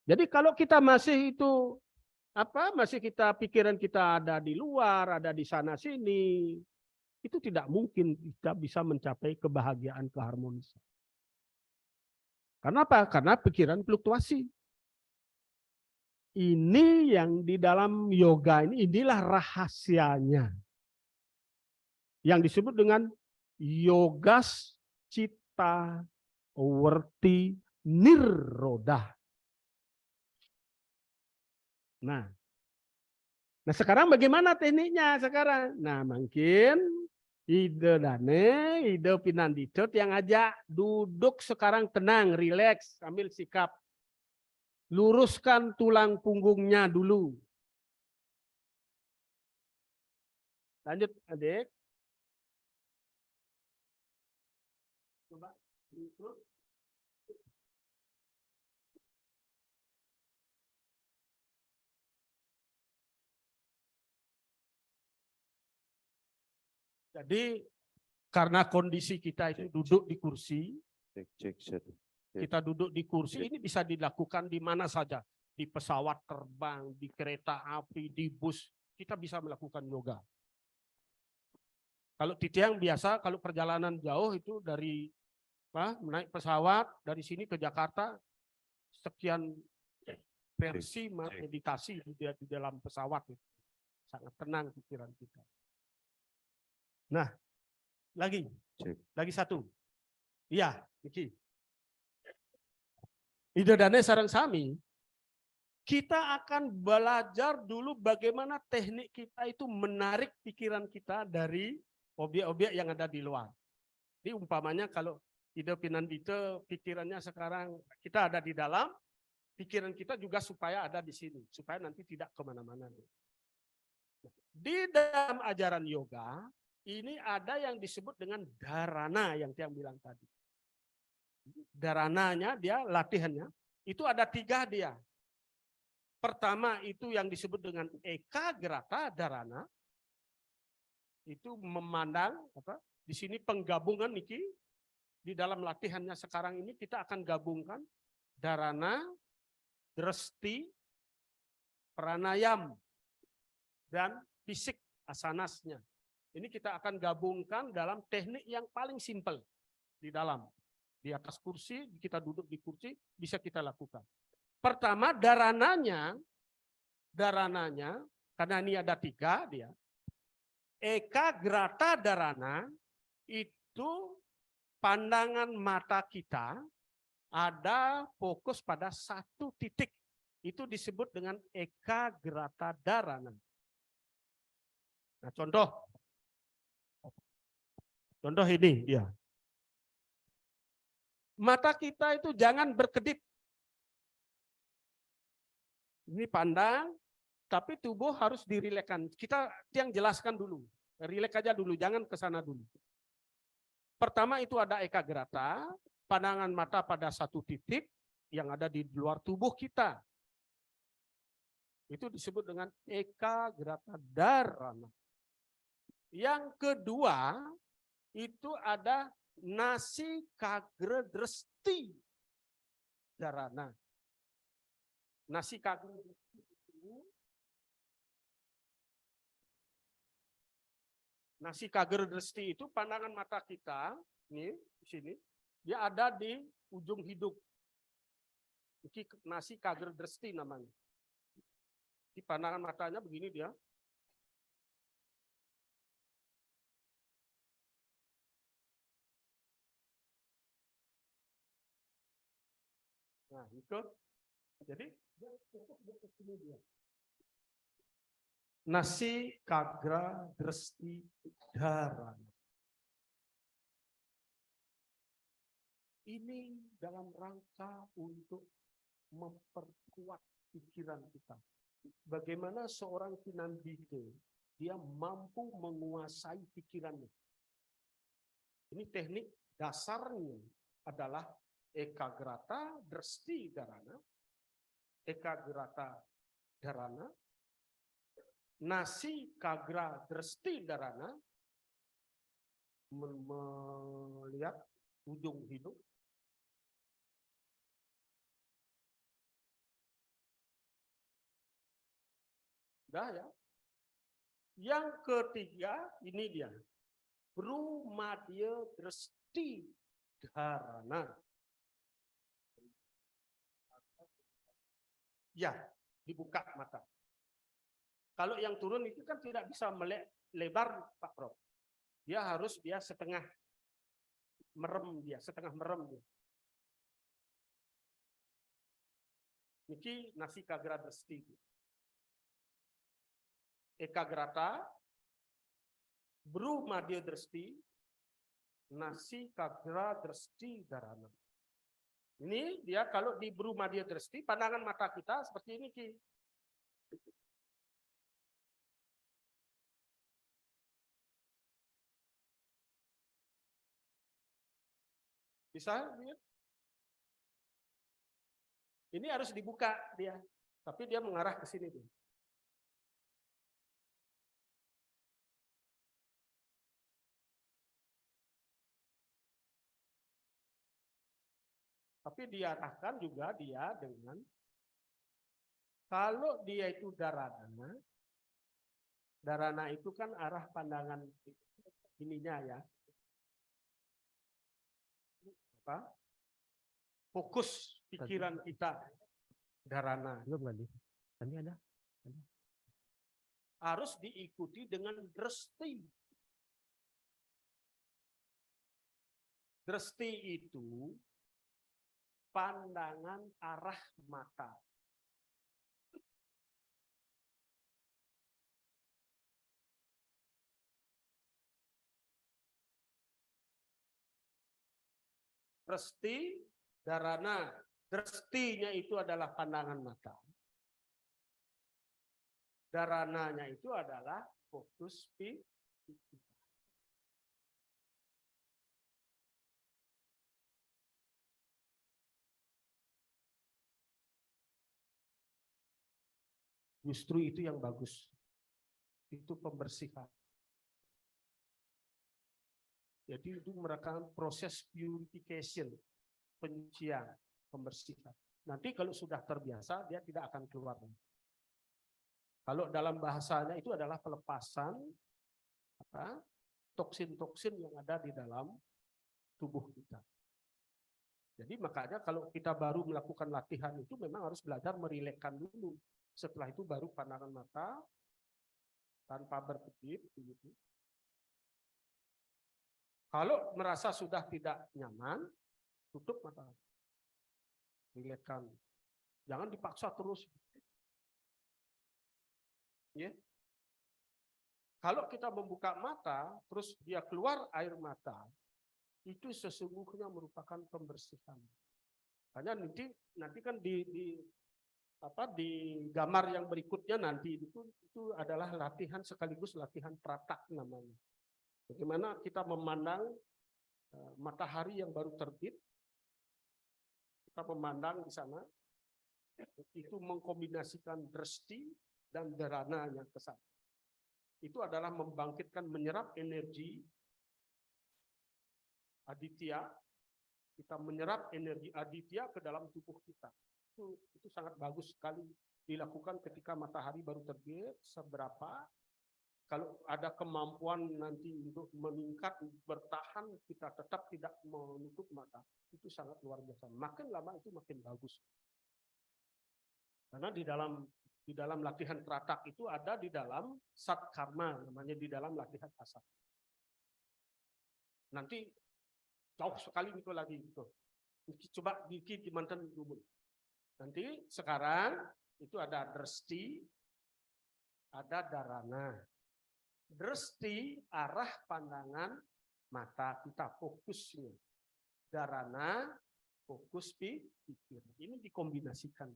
A: Jadi kalau kita masih itu masih pikiran kita ada di luar, ada di sana sini, itu tidak mungkin kita bisa mencapai kebahagiaan, keharmonisan. Karena apa? Karena pikiran fluktuasi. Ini yang di dalam yoga ini, inilah rahasianya. Yang disebut dengan yogas citta werti nirroda. Nah, Nah sekarang bagaimana tekniknya sekarang? Nah mungkin ide Dane, ide Pinandito yang ajak duduk sekarang tenang, rileks, ambil sikap. Luruskan tulang punggungnya dulu. Lanjut adik. Coba. Jadi karena kondisi kita itu duduk di kursi, kita duduk di kursi ini bisa dilakukan di mana saja, di pesawat terbang, di kereta api, di bus, kita bisa melakukan yoga. Kalau Titiang biasa kalau perjalanan jauh itu dari naik pesawat dari sini ke Jakarta sekian versi meditasi di dalam pesawat itu. Sangat tenang pikiran kita. Nah, lagi satu. Iya, Niki. Ide Dane sarang Sami, kita akan belajar dulu bagaimana teknik kita itu menarik pikiran kita dari objek-objek yang ada di luar. Jadi umpamanya kalau ide Pinandito pikirannya sekarang kita ada di dalam, pikiran kita juga supaya ada di sini, supaya nanti tidak kemana-mana. Di dalam ajaran yoga, ini ada yang disebut dengan dharana yang Tiang bilang tadi. Dharananya dia latihannya, itu ada 3 dia. Pertama itu yang disebut dengan ekagrata dharana, itu memandang, di sini penggabungan Niki, di dalam latihannya sekarang ini kita akan gabungkan dharana, dresti, pranayam, dan fisik asanasnya. Ini kita akan gabungkan dalam teknik yang paling simpel di dalam. Di atas kursi, kita duduk di kursi, bisa kita lakukan. Pertama, dharananya, karena ini ada 3 dia. Ekagrata dharana, itu pandangan mata kita ada fokus pada satu titik. Itu disebut dengan ekagrata dharana. Nah, contoh ini ya. Mata kita itu jangan berkedip. Ini pandang, tapi tubuh harus dirilekkan. Kita yang jelaskan dulu. Rilek aja dulu, jangan ke sana dulu. Pertama itu ada ekagrata, pandangan mata pada satu titik yang ada di luar tubuh kita. Itu disebut dengan ekagrata dharana. Yang kedua, itu ada nasikagra dresti dharana. Nasikagra dresti itu pandangan mata kita, nih di sini, dia ada di ujung hidung. Ini nasikagra dresti namanya. Di pandangan matanya begini dia. Nah, itu. Jadi nasikagra dresti dharana. Ini dalam rangka untuk memperkuat pikiran kita. Bagaimana seorang Pinandito dia mampu menguasai pikirannya. Ini teknik dasarnya adalah ekagrata dresti dharana, ekagrata dharana, nasikagra dresti dharana, melihat ujung hidung. Udah ya. Yang ketiga ini dia. Brumadya dresti dharana. Ya, dibuka mata. Kalau yang turun itu kan tidak bisa lebar, Pak Prof. Dia setengah merem dia, Niki nasikagra dresti. Ekagrata, Bru Madya Dresti, Nasi Kagra Dresti Dharana. Ini dia kalau di Bru Madya Dresti, pandangan mata kita seperti ini, Ki. Bisa lihat? Ini harus dibuka dia, tapi dia mengarah ke sini tuh. Tapi diarahkan juga dia dengan, kalau dia itu dharana, dharana itu kan arah pandangan ininya ya. Apa? Fokus pikiran kita, dharana.
B: Tadi ada.
A: Harus diikuti dengan dresti. Dresti itu pandangan arah mata. Dresti, dharana. Drestinya itu adalah pandangan mata. Dharananya itu adalah fokus pikiran. Justru itu yang bagus. Itu pembersihan. Jadi itu merupakan proses purification, penyucian, pembersihan. Nanti kalau sudah terbiasa, dia tidak akan keluar. Kalau dalam bahasanya itu adalah pelepasan toksin-toksin yang ada di dalam tubuh kita. Jadi makanya kalau kita baru melakukan latihan itu memang harus belajar merilekkan dulu. Setelah itu baru pandangan mata tanpa berkedip. Kalau merasa sudah tidak nyaman, tutup mata. Rilekkan. Jangan dipaksa terus. Ya. Kalau kita membuka mata, terus dia keluar air mata, itu sesungguhnya merupakan pembersihan. Hanya nanti kan di gambar yang berikutnya nanti itu adalah latihan sekaligus latihan pratak namanya. Bagaimana kita memandang matahari yang baru terbit, kita memandang di sana, itu mengkombinasikan dresti dan dharana yang kesana. Itu adalah membangkitkan, menyerap energi aditya, kita menyerap energi aditya ke dalam tubuh kita. Itu sangat bagus sekali dilakukan ketika matahari baru terbit, seberapa. Kalau ada kemampuan nanti untuk meningkat, bertahan, kita tetap tidak menutup mata. Itu sangat luar biasa. Makin lama itu makin bagus. Karena di dalam latihan pratak itu ada di dalam sat karma, namanya di dalam latihan asat. Nanti jauh sekali itu lagi gitu. Coba dikit di mantan dulu. Nanti sekarang itu ada dresti, ada dharana. Dresti arah pandangan mata kita fokusnya. Dharana fokus pikir. Ini dikombinasikan.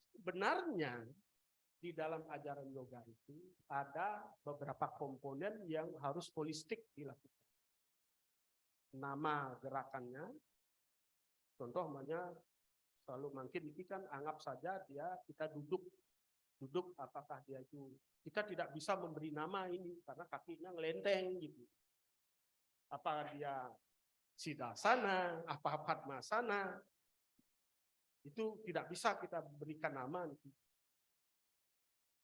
A: Sebenarnya di dalam ajaran yoga itu ada beberapa komponen yang harus holistik dilakukan. Nama gerakannya, contoh namanya selalu mungkin ini kan anggap saja kita duduk apakah dia itu, kita tidak bisa memberi nama ini karena kakinya ngelenteng gitu. Apakah dia siddhasana, apa padmasana, itu tidak bisa kita berikan nama.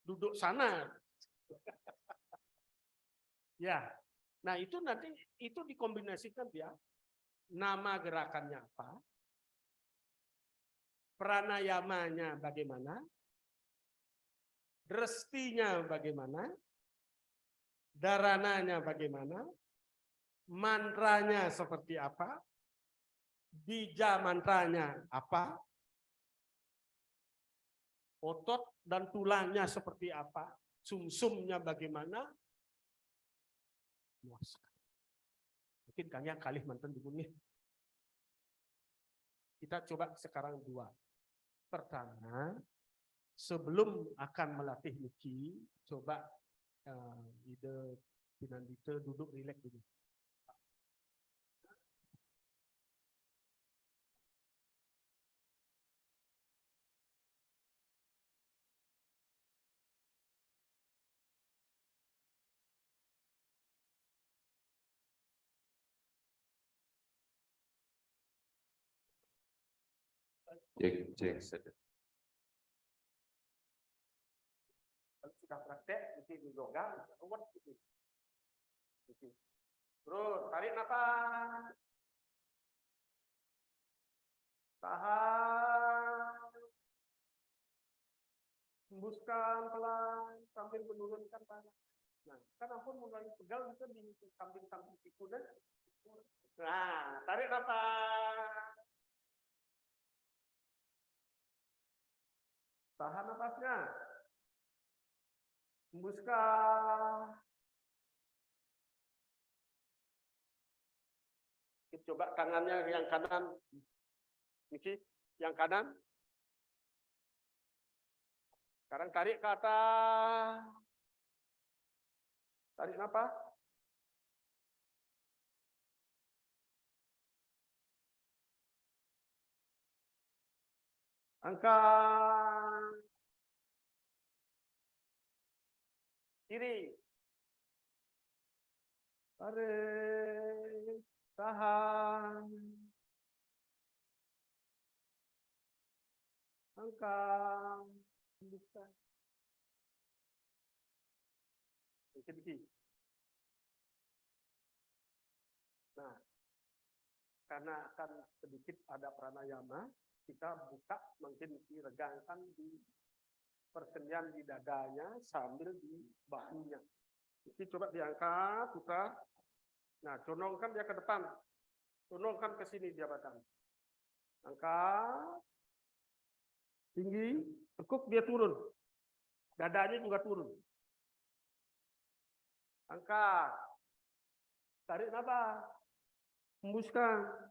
A: Duduk sana. Ya. Nah, itu nanti itu dikombinasikan dia. Nama gerakannya apa? Pranayamanya bagaimana? Drestinya bagaimana? Dharananya bagaimana? Mantranya seperti apa? Bija mantranya apa? otot dan tulangnya seperti apa, sumsumnya bagaimana. Mungkin kalian Kalimantan dulu nih. Kita coba sekarang dua. Pertama, sebelum akan melatih Niki, coba ide Pinandita duduk rileks dulu.
B: Cek.
A: Kalau sudah praktek, nanti di yoga, ruwet gitu. Terus tarik nafas. Tahan. Hembuskan pelan sambil menurunkan tangan. Nah, kan ampun mulai pegal bisa di samping-samping siku dan. Nah, tarik nafas. Tahan nafasnya. Hembuskan. Kita coba tangannya yang kanan. Niki, yang kanan. Sekarang tarik ke atas. Tarik nafas. Angkat. Kiri. Tarik. Tahan. Angkat. Hembuskan. Sedikit. Nah, karena akan sedikit ada pranayama, kita buka mungkin diregangkan di persenian di dadanya sambil di bahunya. Jadi coba diangkat, putar. Nah, condongkan dia ke depan. Condongkan ke sini dia batang. Angkat. Tinggi, tekuk dia turun. Dadanya juga turun. Angkat. Tarik nafas. Hembuskan.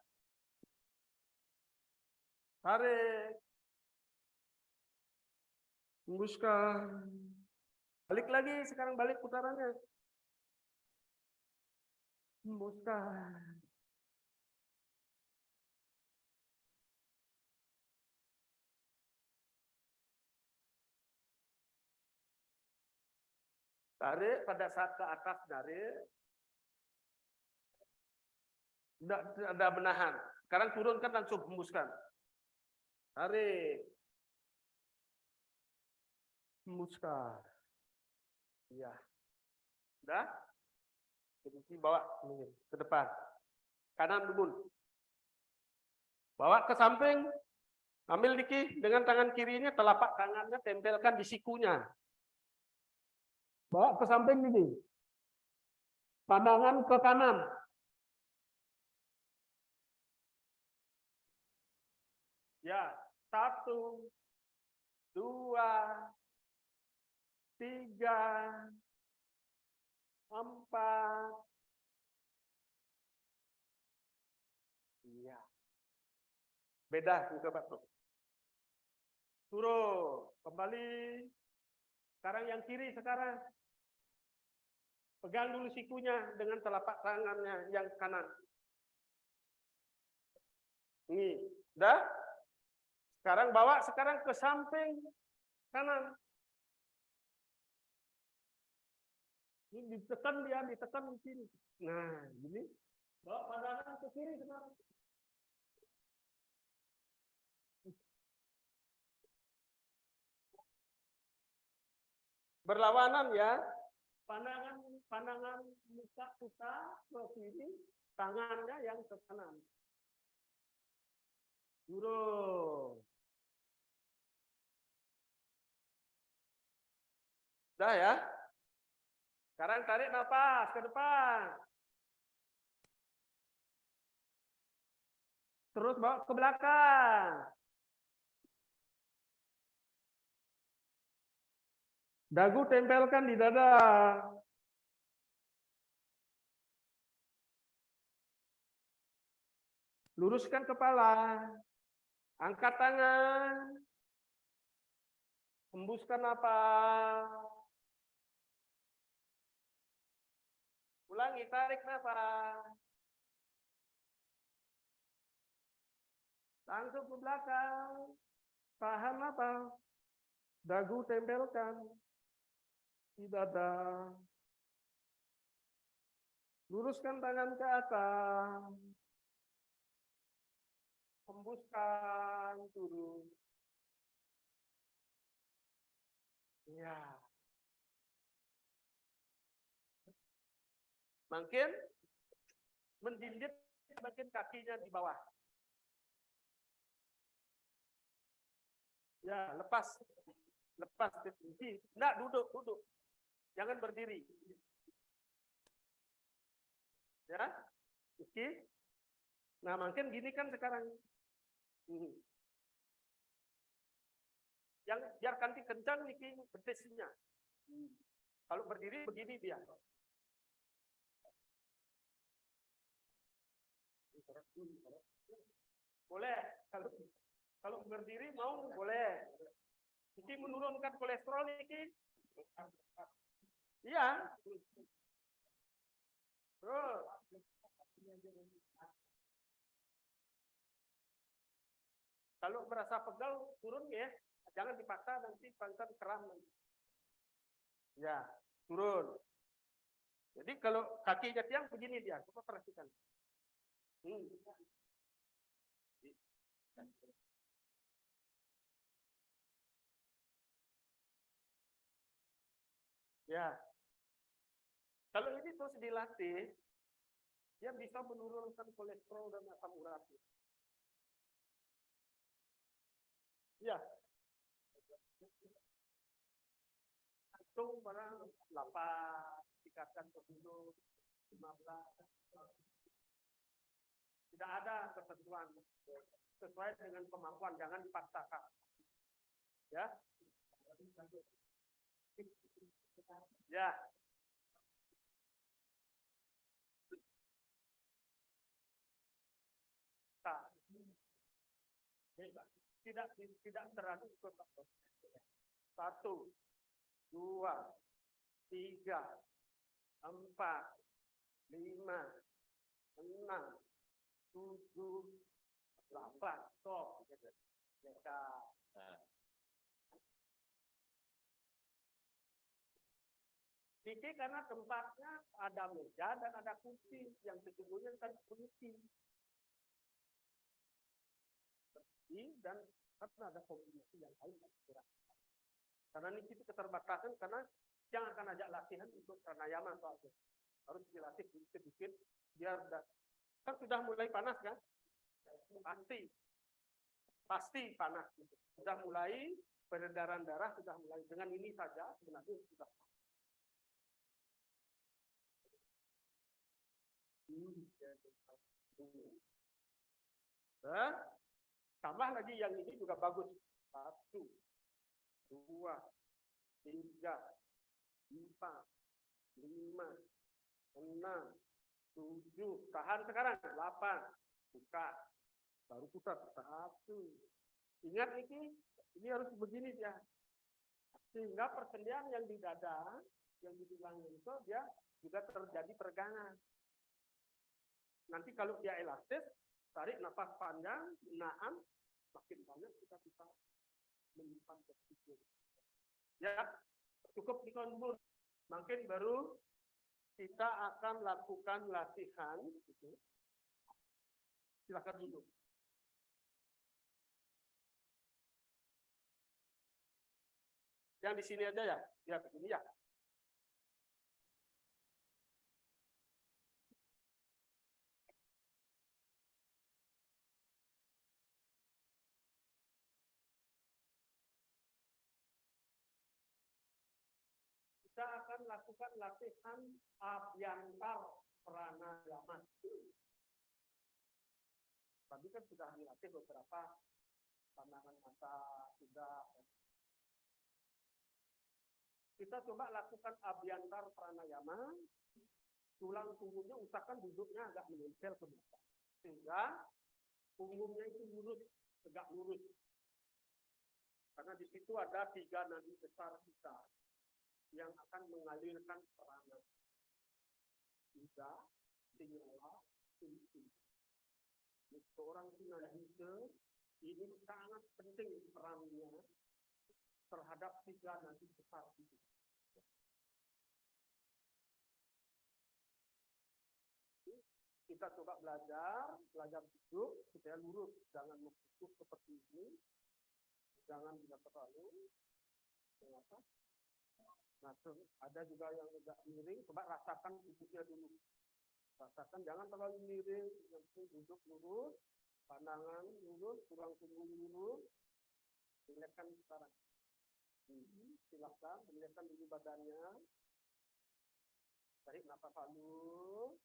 A: Tarik. Hembuskan. Balik lagi, sekarang balik putarannya. Hembuskan. Tarik pada saat ke atas tarik. Tidak ada menahan. Sekarang turunkan langsung hembuskan. Tarik. Hembuskan. Iya. Sudah? Jadi bawa ke depan. Kanan dulu. Bawa ke samping. Ambil Diki dengan tangan kirinya, telapak tangannya tempelkan di sikunya. Bawa ke samping Diki. Pandangan ke kanan. Ya, 1, 2, 3, 4. Iya. Beda, coba tuh. Turun, kembali. Sekarang yang kiri sekarang. Pegang dulu sikunya dengan telapak tangannya yang kanan. Ini, udah? Sekarang bawa ke samping kanan. Ini ditekan dia, ditekan di sini. Nah, ini bawa pandangan ke kiri sekarang. Berlawanan ya. Pandangan muka kita ke sini, tangannya yang ke kanan. Turun. Udah ya. Sekarang tarik nafas ke depan. Terus bawa ke belakang. Dagu tempelkan di dada. Luruskan kepala. Angkat tangan. Hembuskan napas. Ulangi, tarik napas. Langsung ke belakang. Tahan napas. Dagu tempelkan di dada. Luruskan tangan ke atas. Hembuskan turun. Ya. Makin menjinjit bagian kakinya di bawah. Ya, lepas. Lepas. Enggak, duduk. Jangan berdiri. Ya. Oke. Nah, makin gini kan sekarang. Yang biar kanti kencang nih betisnya. Kalau berdiri begini dia. Boleh. Kalau berdiri mau boleh. Ini menurunkan kolesterol nih. Iya. Terus. Kalau merasa pegal turun ya. Jangan dipaksa nanti pangkat keram. Ya, turun. Jadi kalau kakinya tiang begini dia, coba perhatikan. Ya. Kalau ini terus dilatih, dia bisa menurunkan kolesterol dan asam urat. Ya. Hitung barang 8, tingkatkan ke 10, 15. Tidak ada ketentuan. Sesuai dengan kemampuan, jangan dipaksakan. Ya. Ya. Tidak terlalu ikut. 1, 2, 3, 4, 5, 6, 7, 8. Stop. Ini karena tempatnya ada meja dan ada kursi yang sesungguhnya kan kursi. Dan karena ada kombinasi yang lain. Karena ini kita keterbatasan karena yang akan ajak latihan untuk pranayama soalnya. Harus dilatih sedikit biar kan sudah mulai panas kan? Pasti panas. Sudah mulai peredaran darah sudah mulai dengan ini saja sebenarnya sudah. Tambah lagi yang ini juga bagus. 1, 2, 3, 4, 5, 6, 7. Tahan sekarang. 8. Buka. Baru putar. 1. Ingat ini harus begini dia. Sehingga persendian yang di dada, yang di tulang itu dia juga terjadi peregangan. Nanti kalau dia elastis, tarik nafas panjang, nahan, makin banyak kita bisa menyimpan oksigen. Ya, cukup dikonsumsi. Makin baru kita akan lakukan latihan. Silakan duduk. Yang di sini aja ya, ya begini ya. Kita akan lakukan latihan abyantar pranayama. Tadi kan sudah dilatih beberapa pandangan mata, sudah. Kita coba lakukan abyantar pranayama. Tulang punggungnya usahakan duduknya agak menempel ke belakang. Sehingga punggungnya itu lurus, tegak lurus. Karena di situ ada 3 nadi besar kita yang akan mengalirkan peranan. Juga, tinggal, kunci. Seorang tunadita ini sangat penting perannya terhadap 3 nadi besar itu. Kita coba belajar duduk supaya lurus, jangan membentuk seperti ini, jangan tidak terlalu mengapa. Nah, ada juga yang agak miring, coba rasakan duduknya dulu. Rasakan, jangan terlalu miring, yang penting duduk lurus, pandangan lurus, tulang punggung lurus. Relaxkan sekarang. Silakan, relaxkan dulu badannya. Tarik nafas halus.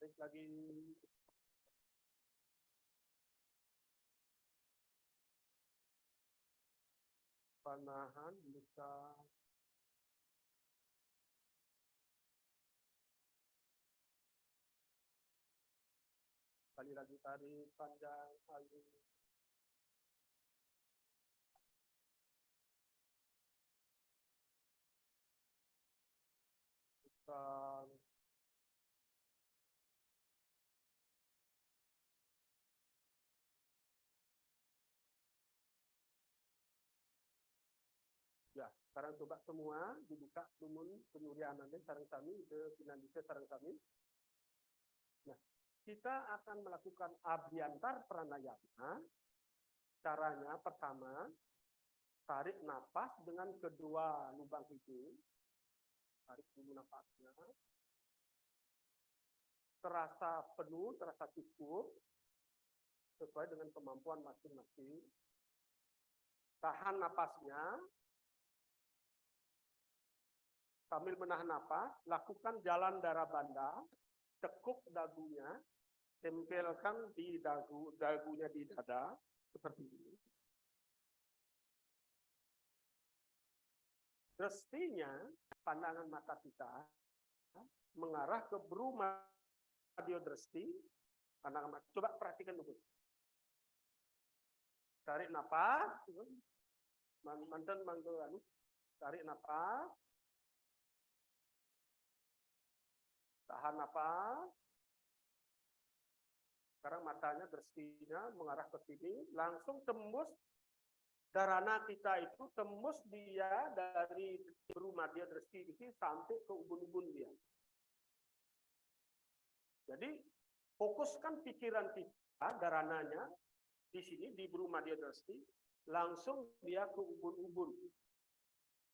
A: Tarik lagi. Panahan bisa. Sekali lagi tarik panjang, halus. Besar. Ya, sekarang coba semua dibuka tumun penyurianannya sarang kami ke Finlandia sarang kami. Nah, kita akan melakukan abyantar pranayama. Caranya pertama, tarik napas dengan kedua lubang hidung. Tarik dulu napasnya. Terasa penuh, terasa cukup. Sesuai dengan kemampuan masing-masing. Tahan napasnya. Sambil menahan napas, lakukan jalan darah banda, tekuk dagunya, tempelkan di dagunya di dada, seperti ini. Mestinya pandangan mata kita mengarah ke Brumadyo Dresti. Pandangan mata. Coba perhatikan dulu. Tarik napas, mantan manggalan. Tarik napas. Tahan napas. Sekarang matanya drestinya mengarah ke sini, langsung tembus dharana kita itu tembus dia dari Brumadyo Dresti ini sampai ke ubun-ubun dia. Jadi fokuskan pikiran kita dharananya di sini di Brumadyo Dresti, langsung dia ke ubun-ubun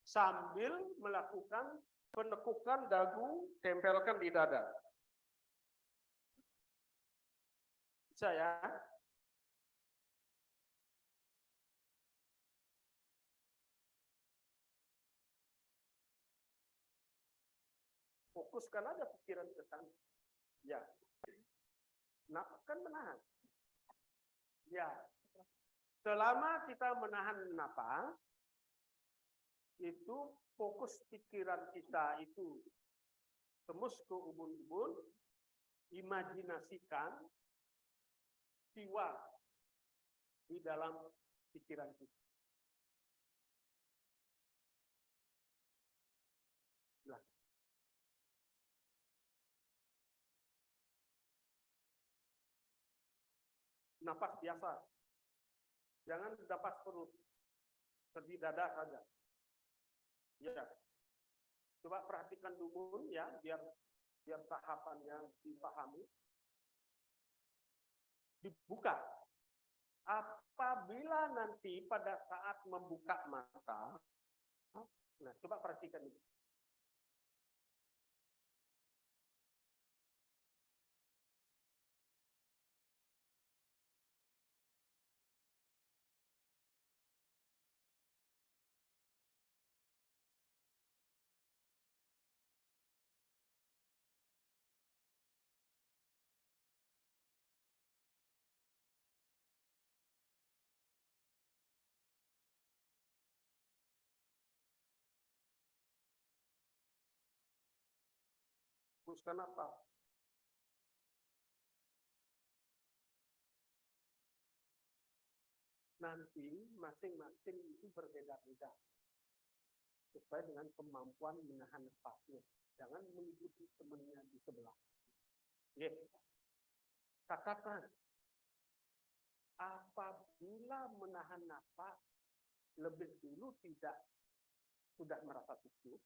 A: sambil melakukan penekukan dagu, tempelkan di dada. Bisa ya? Fokuskan aja pikiran ke sana. Ya. Napas kan menahan. Ya. Selama kita menahan napas, itu fokus pikiran kita itu tembus ke ubun-ubun, imajinasikan jiwa di dalam pikiran kita. Nah. Napas biasa. Jangan napas perut. Seperti dada saja. Ya. Coba perhatikan dulu ya, biar tahapannya dipahami. Dibuka. Apabila nanti pada saat membuka mata, nah coba perhatikan ini. Hembuskan apa? Nanti masing-masing itu berbeda-beda sesuai dengan kemampuan menahan nafasnya. Jangan mengikuti temannya di sebelah. Ya. Katakan, apabila menahan nafas lebih dulu sudah merasa cukup,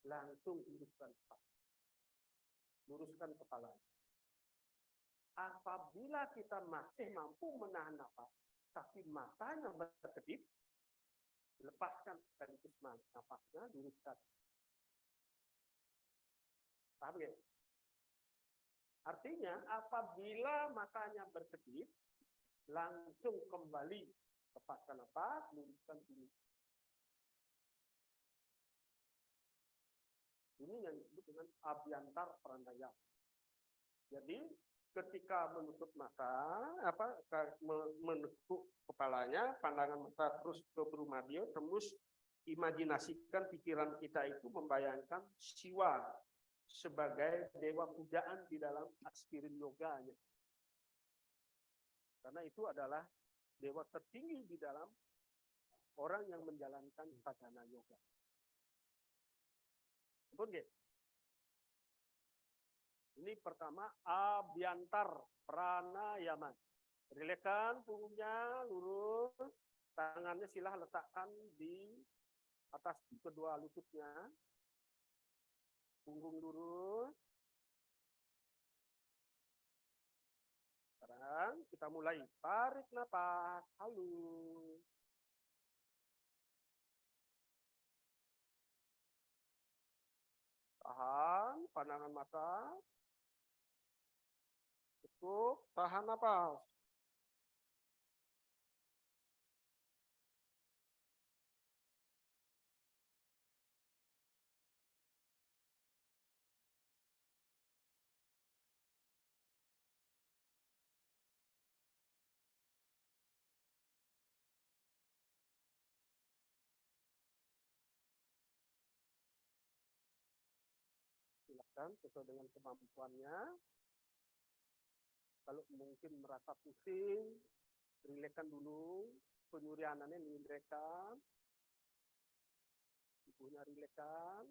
A: langsung luruskan nafas. Luruskan kepala. Apabila kita masih mampu menahan nafas, tapi matanya berkedip, lepaskan sekaligus nafasnya, luruskan. Paham ya? Artinya apabila matanya berkedip, langsung kembali lepaskan nafas, luruskan ini. Ini yang disebut dengan abyantar pranayama. Jadi ketika menutup mata, menekuk kepalanya, pandangan mata terus ke Brumadyo, terus imajinasikan pikiran kita itu membayangkan Siwa sebagai dewa pujaan di dalam aspirin yoganya. Karena itu adalah dewa tertinggi di dalam orang yang menjalankan sadhana yoga. Betul nggak? Ini pertama abyantar pranayama. Rilekan punggungnya lurus, tangannya silah letakkan di atas kedua lututnya. Punggung lurus. Sekarang kita mulai tarik napas halus. Tahan pandangan mata. Cukup, tahan napas. Silakan sesuai dengan kemampuannya. Kalau mungkin merasa pusing, rilekkan dulu. Penyurianannya rilekkan. Tubuhnya rilekkan.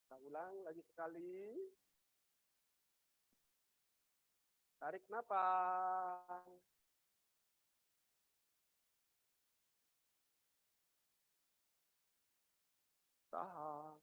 A: Kita ulang lagi sekali. Tarik napas. Tahan.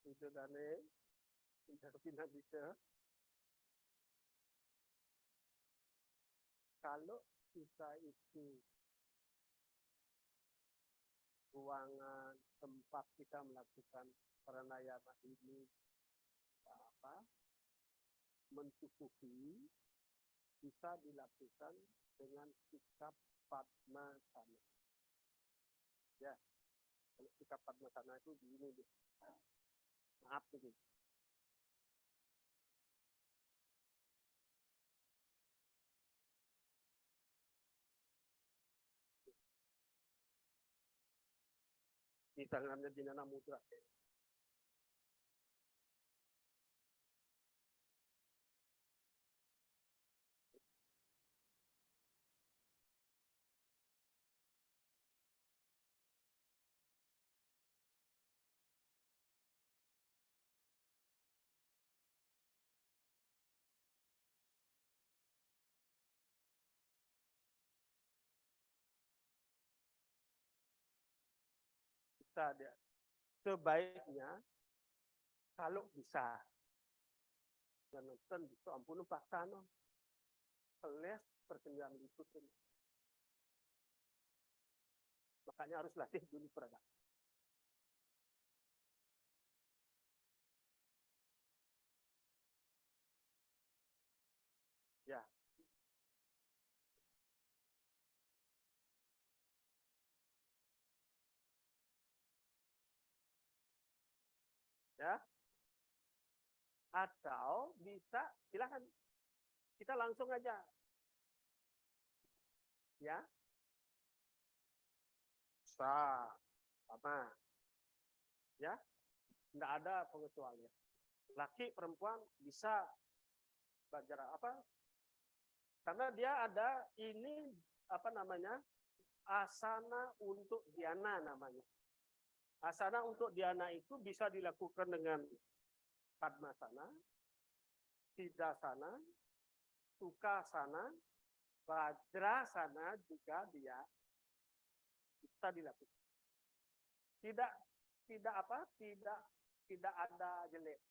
A: Itu Dane, tidak bisa. kalau kita itu ruangan tempat kita melakukan pranayama ini mencukupi, bisa dilakukan dengan sikap Padmasana. Ya, kalau sikap Padmasana itu begini deh. Maaf begini. Di tangannya Dinana Mudra. Sebaiknya kalau bisa nonton itu ampun paksano keles perkenaan itu makanya harus latih dulu perada. Ya. Ya. Atau bisa silakan kita langsung aja. Ya. Sama. Ya. Enggak ada pengecualian. Laki perempuan bisa belajar apa? Karena dia ada ini apa namanya? Asana untuk dhyana namanya. Asana untuk dhyana itu bisa dilakukan dengan Padmasana, Siddhasana, Sukhasana, Vajrasana juga dia bisa dilakukan. Tidak ada jelek.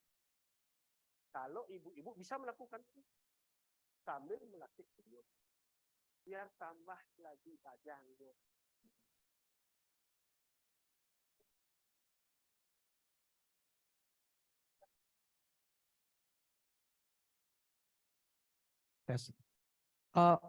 A: Kalau ibu-ibu bisa melakukan itu sambil melatih beliau, biar tambah lagi bajangnya.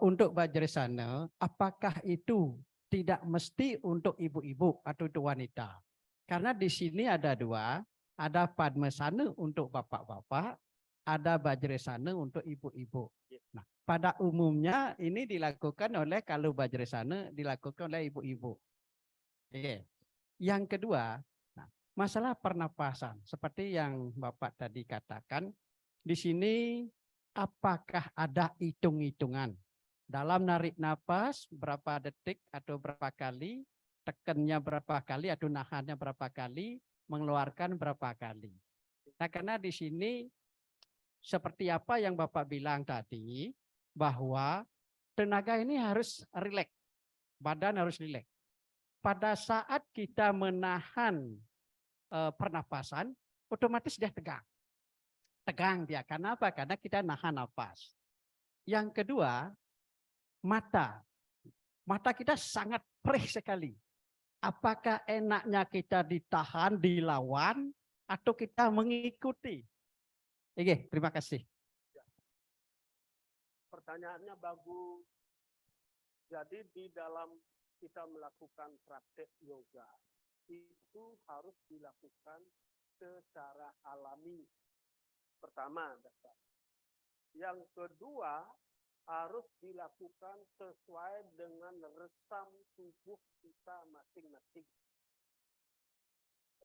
C: Untuk Vajrasana, apakah itu tidak mesti untuk ibu-ibu atau untuk wanita? Karena di sini ada dua, ada Padmasana untuk bapak-bapak, ada Vajrasana untuk ibu-ibu. Nah, pada umumnya ini dilakukan oleh kalau Vajrasana dilakukan oleh ibu-ibu. Oke. Yang kedua, nah, masalah pernapasan seperti yang Bapak tadi katakan, di sini apakah ada hitung-hitungan dalam narik napas berapa detik atau berapa kali, tekannya berapa kali atau nahannya berapa kali, mengeluarkan berapa kali. Nah, karena di sini seperti apa yang Bapak bilang tadi, bahwa tenaga ini harus rileks, badan harus rileks. Pada saat kita menahan pernapasan, otomatis dia tegang. Tegang dia. Karena apa? Karena kita nahan nafas. Yang kedua, mata. Mata kita sangat perih sekali. Apakah enaknya kita ditahan, dilawan, atau kita mengikuti? Oke, terima kasih.
A: Pertanyaannya bagus. Jadi di dalam kita melakukan praktek yoga, itu harus dilakukan secara alami. Pertama, yang kedua harus dilakukan sesuai dengan resam tubuh kita masing-masing.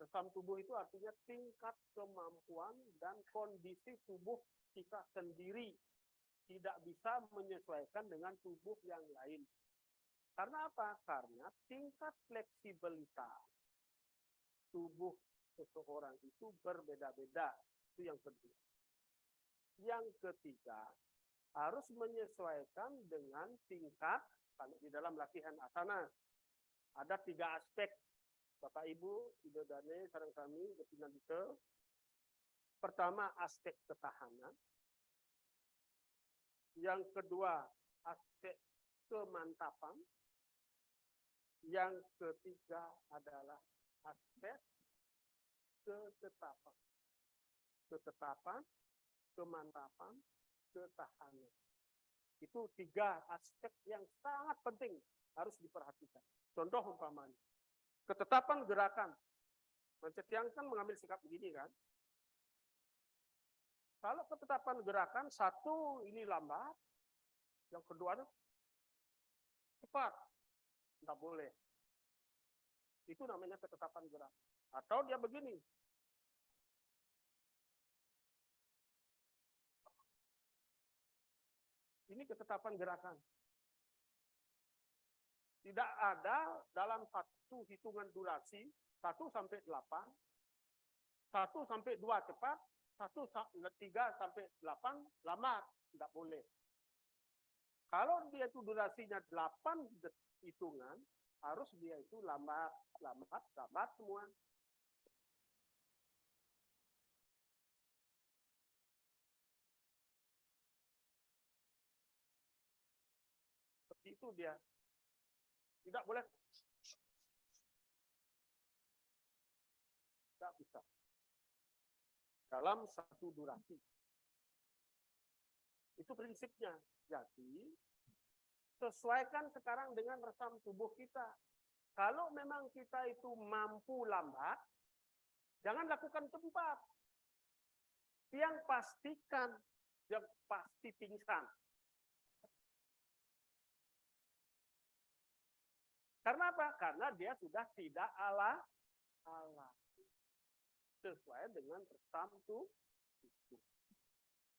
A: Resam tubuh itu artinya tingkat kemampuan dan kondisi tubuh kita sendiri. Tidak bisa menyesuaikan dengan tubuh yang lain. Karena apa? Karena tingkat fleksibilitas tubuh seseorang itu berbeda-beda. Itu yang kedua. Yang ketiga, harus menyesuaikan dengan tingkat, kalau di dalam latihan asana, ada 3 aspek. Bapak Ibu, Idodane, sareng kami, kepingan detail. Pertama, aspek ketahanan. Yang kedua, aspek kemantapan. Yang ketiga adalah aspek ketetapan. Ketetapan, kemantapan, ketahanan. Itu 3 aspek yang sangat penting harus diperhatikan. Contoh umpamanya, ketetapan gerakan. Mencetiang kan mengambil sikap begini kan. Kalau ketetapan gerakan, satu ini lambat, yang kedua cepat. Tidak boleh. Itu namanya ketetapan gerakan. Atau dia begini. Ini ketetapan gerakan. Tidak ada dalam satu hitungan durasi, 1 sampai 8, 1 sampai 2 cepat, 3 sampai 8 lambat. Tidak boleh. Kalau dia itu durasinya 8 hitungan, harus dia itu lambat semua. Seperti itu dia. Tidak boleh. Tidak bisa. Dalam satu durasi. Itu prinsipnya. Jadi, sesuaikan sekarang dengan resam tubuh kita. Kalau memang kita itu mampu lambat, jangan lakukan cepat. Yang pastikan, yang pasti pingsan. Karena apa? Karena dia sudah tidak alami. Sesuai dengan resam tubuh.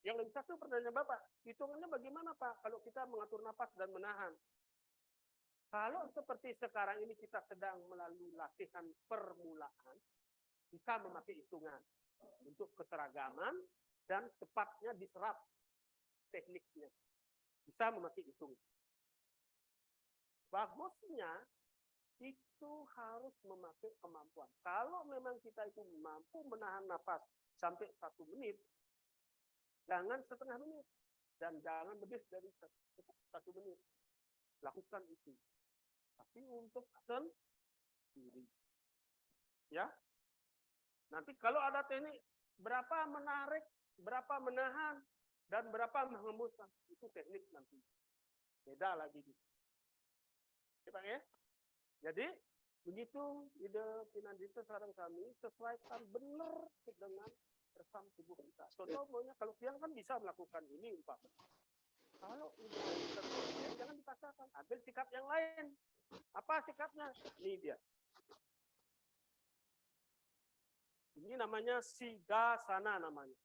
A: Yang lebih satu pertanyaan Bapak, hitungannya bagaimana Pak kalau kita mengatur napas dan menahan? Kalau seperti sekarang ini kita sedang melalui latihan permulaan, bisa memakai hitungan untuk keseragaman dan cepatnya diserap tekniknya. Bisa memakai hitungan. Bagusnya itu harus memakai kemampuan. Kalau memang kita itu mampu menahan napas sampai 1 menit, jangan setengah menit dan jangan lebih dari 1 menit. Lakukan itu. Tapi untuk sendiri. Ya. Nanti kalau ada teknik berapa menarik, berapa menahan, dan berapa menghembuskan, itu teknik nanti. Beda lagi. Ya, Pak ya? Jadi, begitu ide finansial saran kami, sesuaikan benar dengan resam tubuh kita. Contoh, kalau siang kan bisa melakukan ini, Pak. Kalau jangan dipaksakan, ambil sikap yang lain. Apa sikapnya? Ini dia. Ini namanya Siddhasana namanya.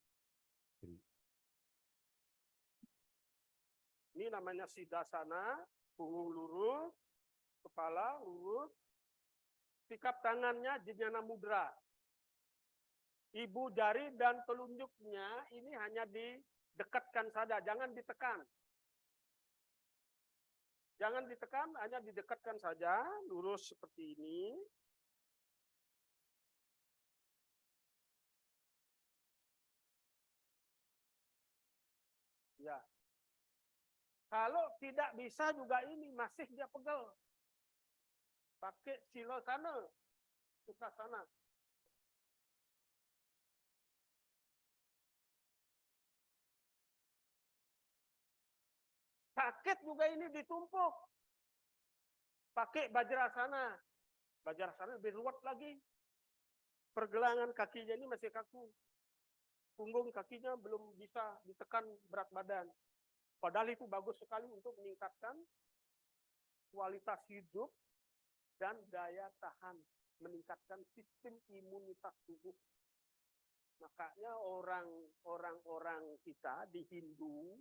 A: Ini namanya Siddhasana, punggung lurus, kepala lurus, sikap tangannya Jnana Mudra. Ibu jari dan telunjuknya ini hanya didekatkan saja, jangan ditekan. Jangan ditekan, hanya didekatkan saja, lurus seperti ini. Ya. Kalau tidak bisa juga ini, masih dia pegel. Pakai Silasana, Sukhasana. Sakit juga ini ditumpuk. Pakai Vajrasana. Vajrasana lebih ruwet lagi. Pergelangan kakinya ini masih kaku. Punggung kakinya belum bisa ditekan berat badan. Padahal itu bagus sekali untuk meningkatkan kualitas hidup dan daya tahan. Meningkatkan sistem imunitas tubuh. Makanya orang-orang kita di Hindu,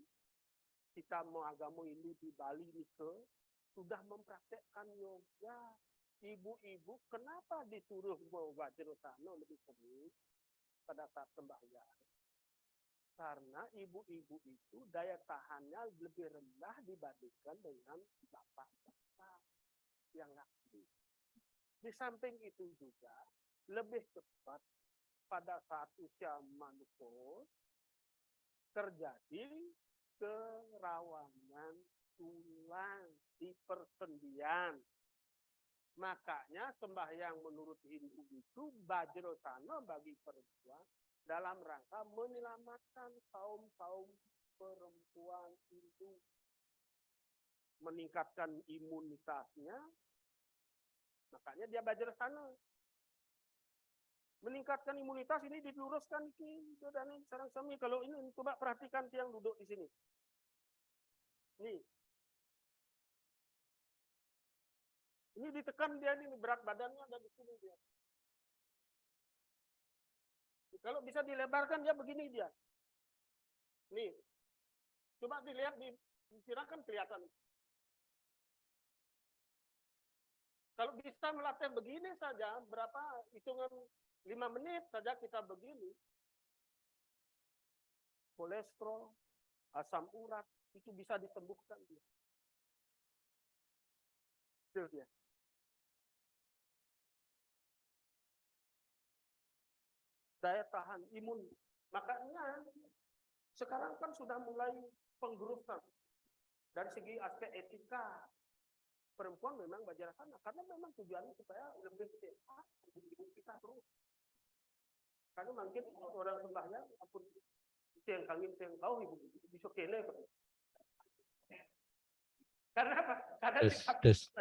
A: kita mau agama Hindu di Bali Nike, sudah mempraktekkan yoga. Ibu-ibu kenapa disuruh mau Vajrasana lebih sering pada saat sembahyang? Karena ibu-ibu itu daya tahannya lebih rendah dibandingkan dengan bapak-bapak yang aktif. Di samping itu juga lebih cepat pada saat usia menopause terjadi kerawanan tulang di persendian. Makanya sembahyang menurut Hindu itu Vajrasana bagi perempuan dalam rangka menyelamatkan kaum-kaum perempuan itu, meningkatkan imunitasnya. Makanya dia Vajrasana. Meningkatkan imunitas ini diluruskan dan sarang sami. Kalau ini coba perhatikan yang duduk di sini. Nih. Ini ditekan dia ini berat badannya ada di sini dia. Kalau bisa dilebarkan dia begini dia. Nih. Coba dilihat dikirakan kelihatan. Kalau bisa melatih begini saja, berapa hitungan 5 menit saja kita begini. Kolesterol, asam urat, itu bisa disembuhkan dia. Itu dia. Daya tahan imun. Makanya sekarang kan sudah mulai penggerusan. Dari segi aspek etika, perempuan memang Vajrasana karena memang tujuannya supaya lebih sehat hidup kita terus. Karena mungkin orang sembahyang apun yang kangin yang kau ibu bisa kene. Karena apa? Karena
B: Tes.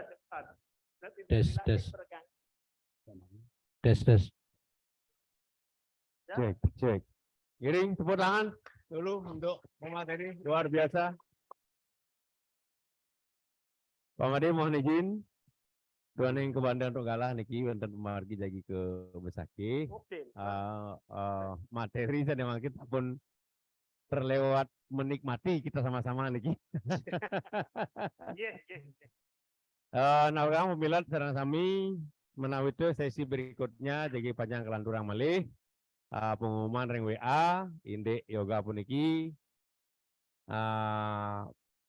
B: Cek. Giring tepuk tangan dulu untuk pemateri luar biasa. Pak Made mohon izin. Tuan yang kebandan Tonggala niki wonten pemargi jagi ke Besaki. Materi saya mangkit pun terlewat menikmati kita sama-sama niki. Nah, pemilat sareng sami menawi itu sesi berikutnya jadi panjang kelanturang malih. Pengumuman ring WA indek yoga puniki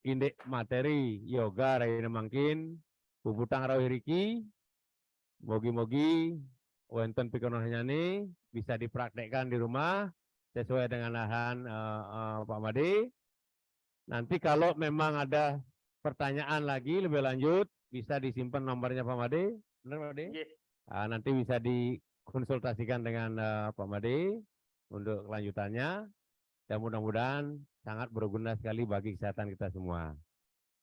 B: indek materi yoga raina mangkin puputang rawiriki mogi-mogi wonten pikonohnya nih bisa dipraktekkan di rumah sesuai dengan arahan Pak Made. Nanti kalau memang ada pertanyaan lagi lebih lanjut bisa disimpan nomornya Pak Made. Benar Pak Made? Nanti bisa dikonsultasikan dengan Pak Made untuk kelanjutannya. Dan mudah-mudahan sangat berguna sekali bagi kesehatan kita semua.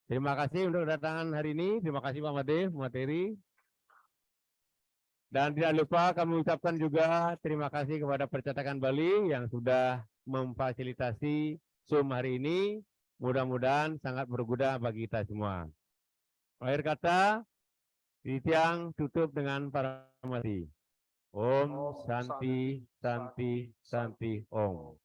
B: Terima kasih untuk kedatangan hari ini. Terima kasih Pak Made, materi. Dan tidak lupa kami ucapkan juga terima kasih kepada Percetakan Bali yang sudah memfasilitasi Zoom hari ini. Mudah-mudahan sangat berguna bagi kita semua. Akhir kata, Tiang tutup dengan paramati. Om Santi Santi Santi Om.